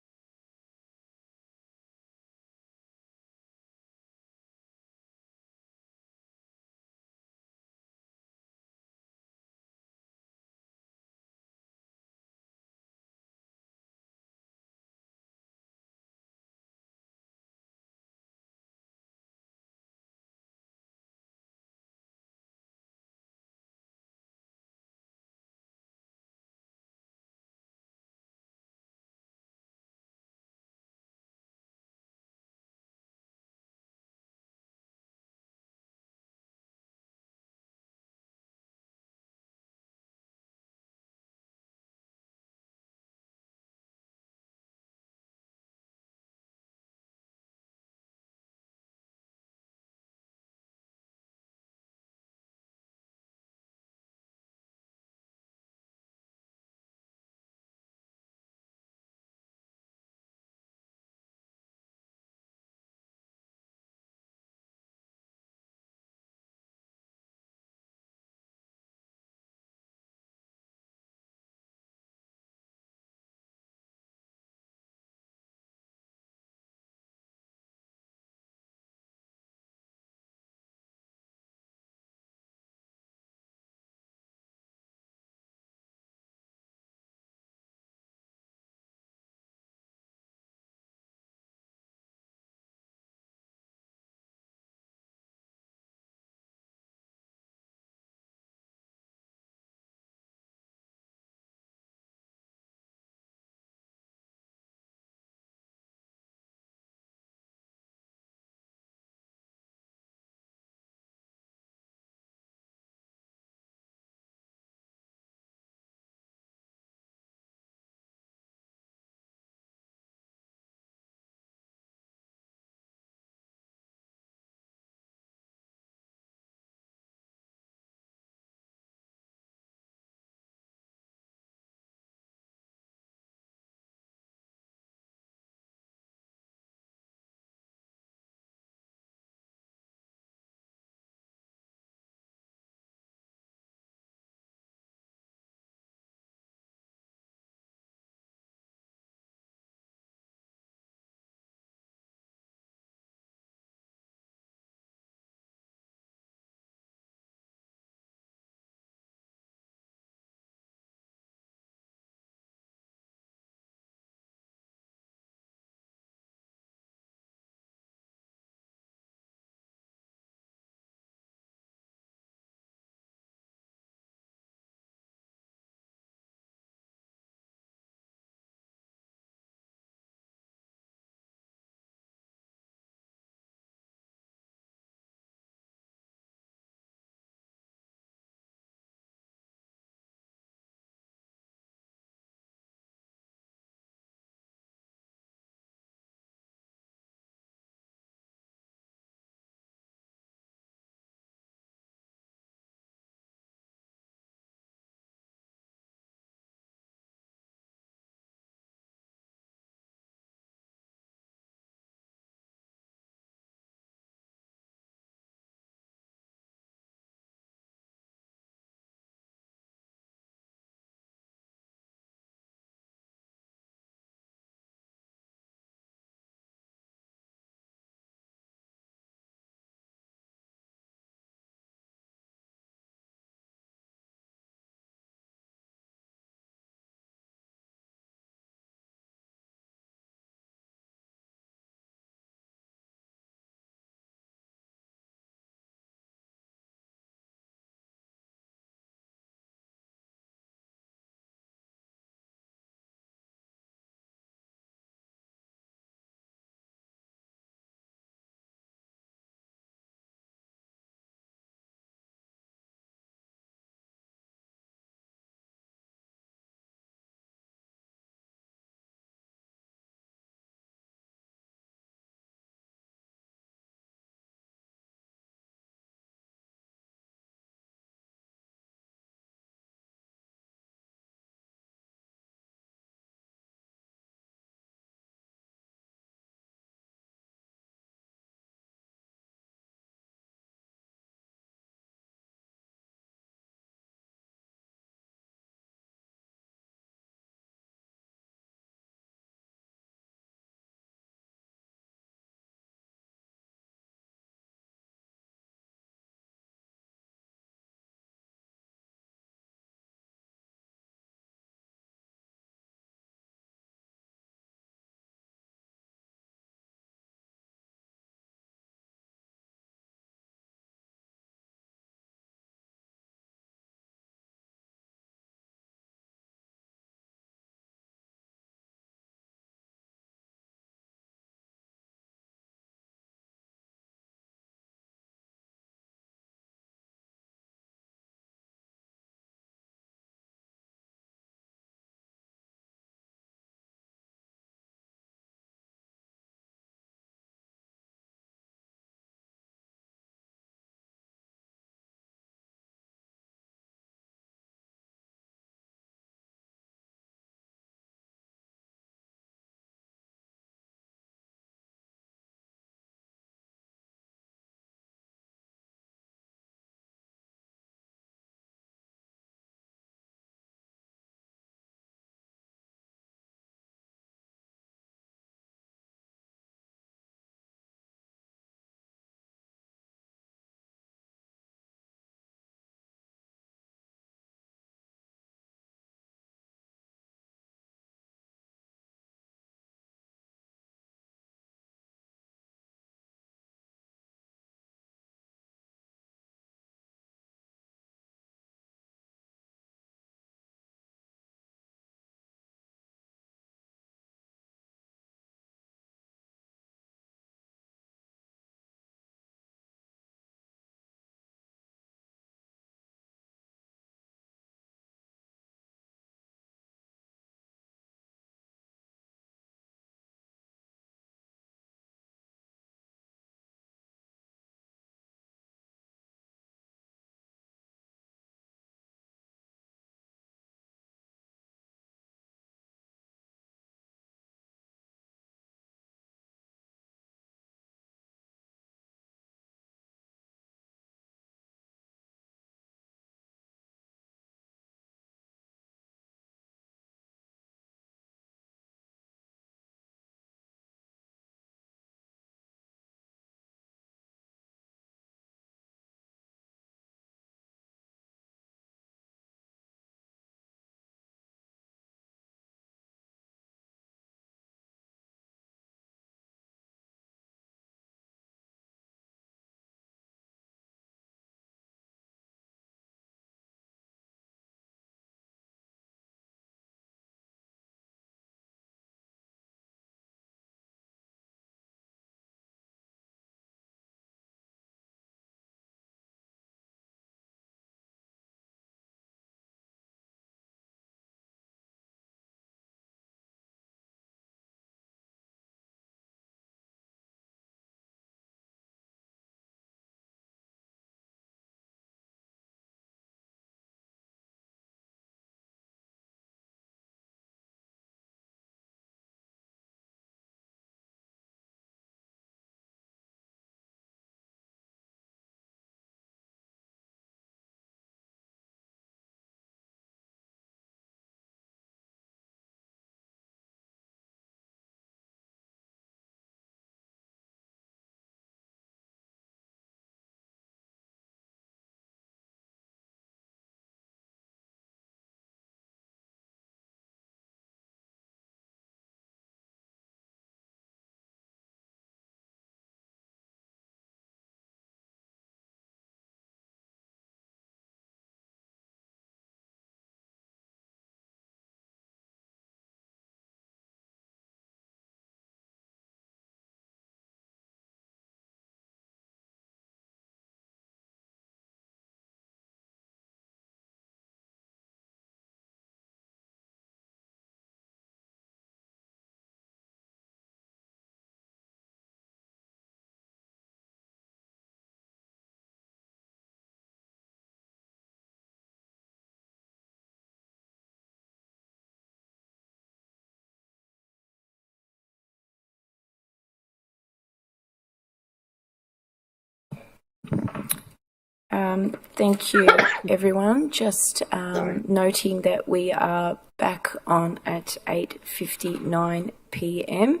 Thank you, everyone. Just noting that we are back on at 8:59 p.m.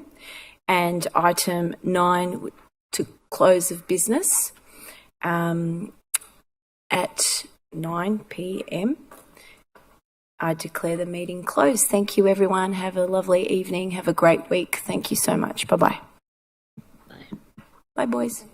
and item 9 to close of business at 9 p.m. I declare the meeting closed. Thank you, everyone. Have a lovely evening. Have a great week. Thank you so much. Bye-bye. Bye, boys.